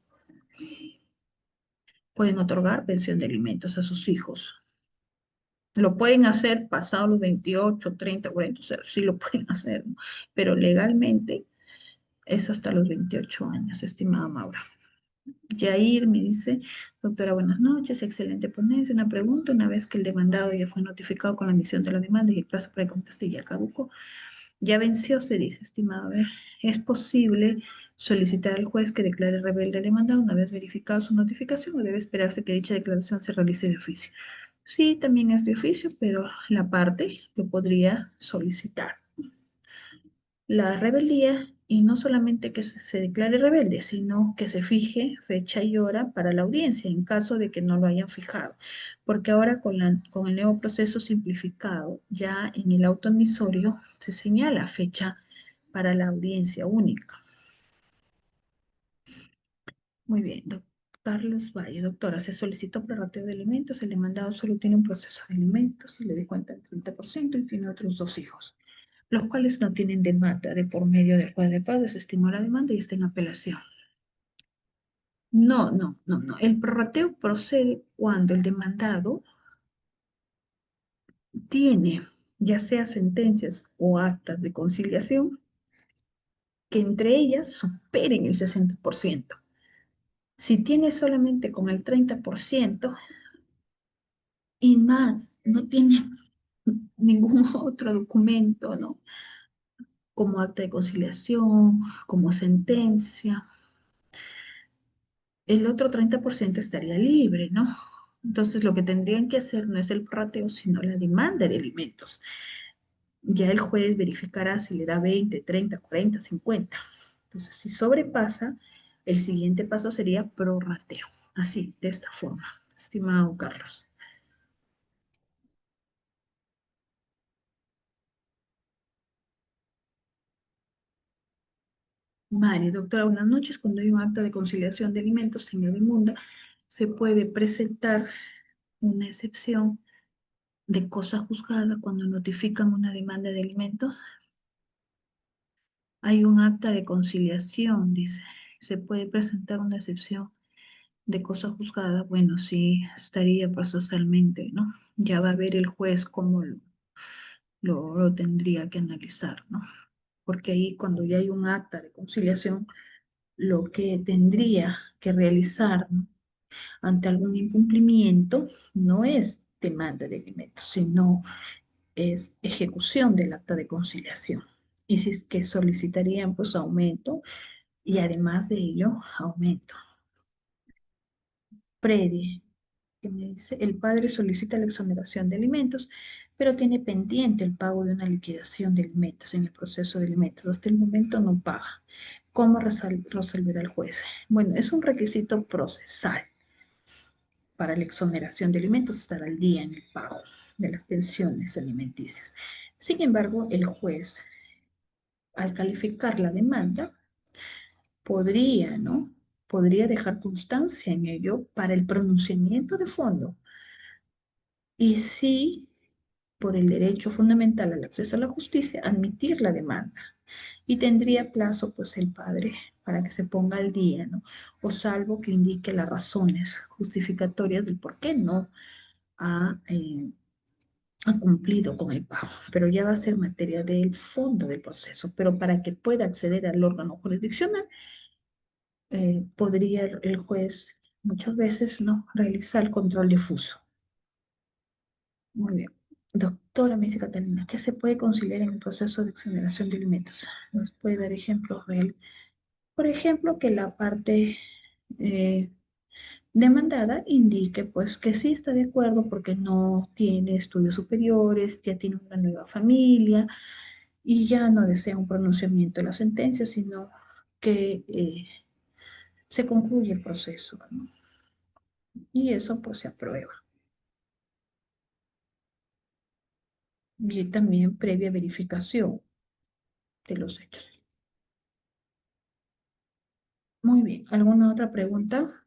pueden otorgar pensión de alimentos a sus hijos. Lo pueden hacer pasados los 28, 30, 40, o sea, sí lo pueden hacer, ¿no? Pero legalmente es hasta los 28 años, estimada Maura. Yair me dice, doctora, buenas noches, excelente ponencia. Una pregunta, una vez que el demandado ya fue notificado con la emisión de la demanda y el plazo para contestar ya caducó, ya venció, se dice, estimado. A ver, ¿es posible solicitar al juez que declare rebelde al demandado una vez verificada su notificación o debe esperarse que dicha declaración se realice de oficio? Sí, también es de oficio, pero la parte lo podría solicitar. La rebeldía, y no solamente que se declare rebelde, sino que se fije fecha y hora para la audiencia en caso de que no lo hayan fijado. Porque ahora con el nuevo proceso simplificado, ya en el auto admisorio se señala fecha para la audiencia única. Muy bien, Carlos Valle, doctora, se solicitó prorrateo de alimentos, el demandado solo tiene un proceso de alimentos, se le di cuenta del 30% y tiene otros dos hijos, los cuales no tienen demanda de por medio del juez de paz, desestimó la demanda y está en apelación. No, no, no, no. El prorrateo procede cuando el demandado tiene ya sea sentencias o actas de conciliación que entre ellas superen el 60%. Si tiene solamente con el 30% y más, no tiene ningún otro documento, ¿no? Como acta de conciliación, como sentencia, el otro 30% estaría libre, ¿no? Entonces, lo que tendrían que hacer no es el prorrateo, sino la demanda de alimentos. Ya el juez verificará si le da 20, 30, 40, 50. Entonces, si sobrepasa, el siguiente paso sería prorrateo. Así, de esta forma, estimado Carlos. Mari, doctora, buenas noches. Cuando hay un acta de conciliación de alimentos, señor Inmunda, se puede presentar una excepción de cosa juzgada cuando notifican una demanda de alimentos. Hay un acta de conciliación, dice. Se puede presentar una excepción de cosa juzgada. Bueno, sí, estaría procesalmente, ¿no? Ya va a ver el juez cómo lo tendría que analizar, ¿no? Porque ahí cuando ya hay un acta de conciliación, lo que tendría que realizar, ¿no?, ante algún incumplimiento no es demanda de alimentos, sino es ejecución del acta de conciliación. Y si es que solicitarían pues aumento y además de ello aumento. Predi, que me dice, el padre solicita la exoneración de alimentos, pero tiene pendiente el pago de una liquidación de alimentos en el proceso de alimentos. Hasta el momento no paga. ¿Cómo resolverá el juez? Bueno, es un requisito procesal para la exoneración de alimentos estar al día en el pago de las pensiones alimenticias. Sin embargo, el juez, al calificar la demanda, podría, ¿no?, podría dejar constancia en ello para el pronunciamiento de fondo. Y sí, por el derecho fundamental al acceso a la justicia, admitir la demanda. Y tendría plazo, pues, el padre para que se ponga al día, ¿no? O salvo que indique las razones justificatorias del por qué no ha, ha cumplido con el pago. Pero ya va a ser materia del fondo del proceso. Pero para que pueda acceder al órgano jurisdiccional, podría el juez muchas veces no realizar el control difuso. Muy bien. Doctora, me dice Catalina, ¿qué se puede conciliar en el proceso de exoneración de alimentos? ¿Nos puede dar ejemplos reales? Por ejemplo, que la parte eh, demandada indique pues que sí está de acuerdo porque no tiene estudios superiores, ya tiene una nueva familia y ya no desea un pronunciamiento de la sentencia, sino que se concluye el proceso, ¿no? Y eso pues se aprueba. Y también previa verificación de los hechos. Muy bien, ¿alguna otra pregunta?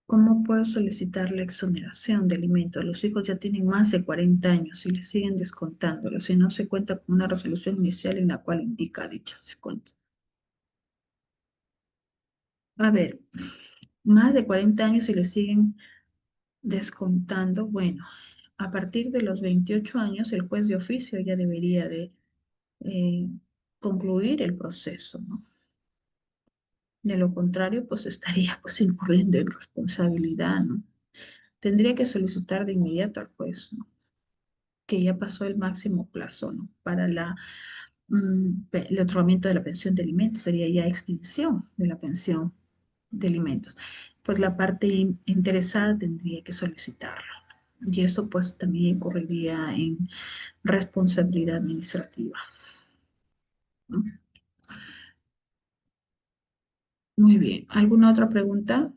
¿Cómo puedo solicitar la exoneración de alimentos? Los hijos ya tienen más de 40 años y les siguen descontándolo, si no se cuenta con una resolución inicial en la cual indica dicho descuento. A ver, más de 40 años y les siguen descontando, bueno, a partir de los 28 años el juez de oficio ya debería de eh, concluir el proceso, ¿no? De lo contrario, pues estaría pues incurriendo en responsabilidad, ¿no? Tendría que solicitar de inmediato al juez, ¿no?, que ya pasó el máximo plazo, ¿no?, para el otorgamiento de la pensión de alimentos, sería ya extinción de la pensión de alimentos. Pues la parte interesada tendría que solicitarlo. Y eso pues también incurriría en responsabilidad administrativa, ¿no? Muy bien. ¿Alguna otra pregunta?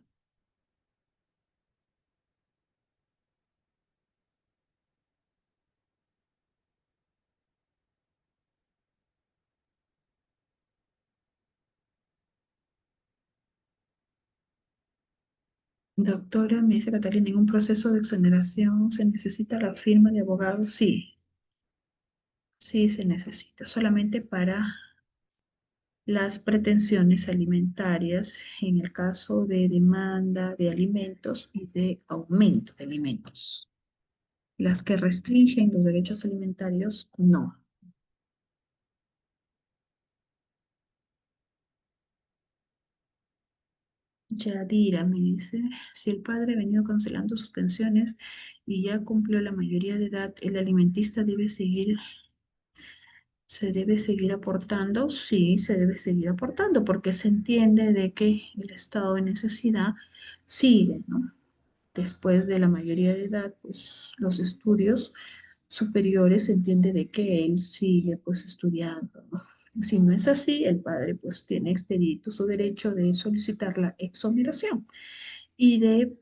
Doctora, me dice Catalina, ¿en un proceso de exoneración se necesita la firma de abogado? Sí, sí se necesita, solamente para las pretensiones alimentarias en el caso de demanda de alimentos y de aumento de alimentos. Las que restringen los derechos alimentarios, no. Yadira me dice, si el padre ha venido cancelando sus pensiones y ya cumplió la mayoría de edad, ¿el alimentista se debe seguir aportando? Sí, se debe seguir aportando porque se entiende de que el estado de necesidad sigue, ¿no? Después de la mayoría de edad, pues los estudios superiores se entiende de que él sigue pues estudiando, ¿no? Si no es así, el padre pues tiene expedito su derecho de solicitar la exoneración y de,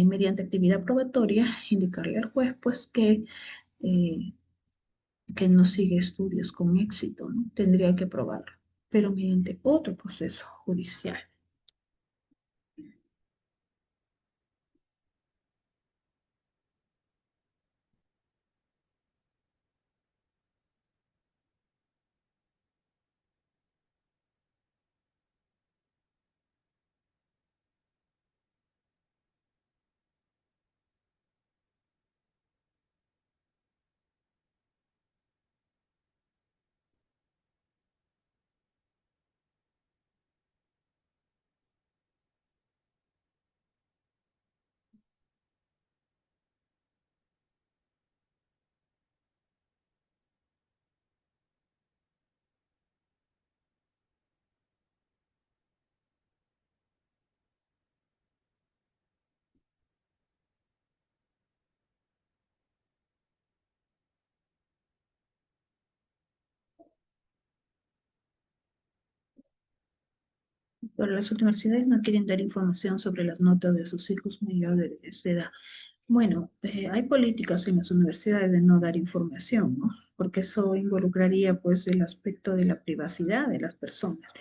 mediante actividad probatoria, indicarle al juez pues eh, que no sigue estudios con éxito, ¿no? Tendría que probarlo, pero mediante otro proceso judicial. Pero las universidades no quieren dar información sobre las notas de sus hijos mayores de edad. Bueno, hay políticas en las universidades de no dar información, ¿no? Porque eso involucraría pues el aspecto de la privacidad de las personas.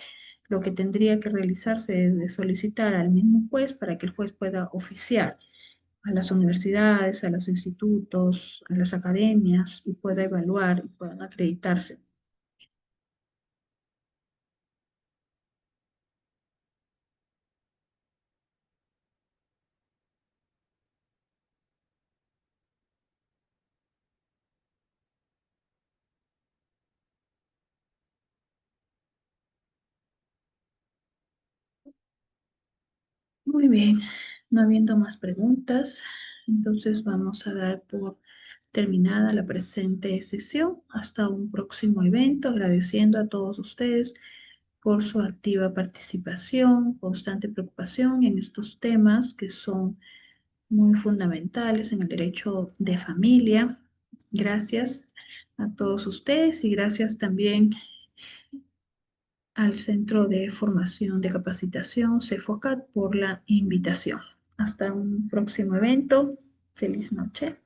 Lo que tendría que realizarse es de solicitar al mismo juez para que el juez pueda oficiar a las universidades, a los institutos, a las academias y pueda evaluar y puedan acreditarse. Muy bien, no habiendo más preguntas, entonces vamos a dar por terminada la presente sesión. Hasta un próximo evento, agradeciendo a todos ustedes por su activa participación, constante preocupación en estos temas que son muy fundamentales en el derecho de familia. Gracias a todos ustedes y gracias también al Centro de Formación de Capacitación, CEFOCAT, por la invitación. Hasta un próximo evento. Feliz noche.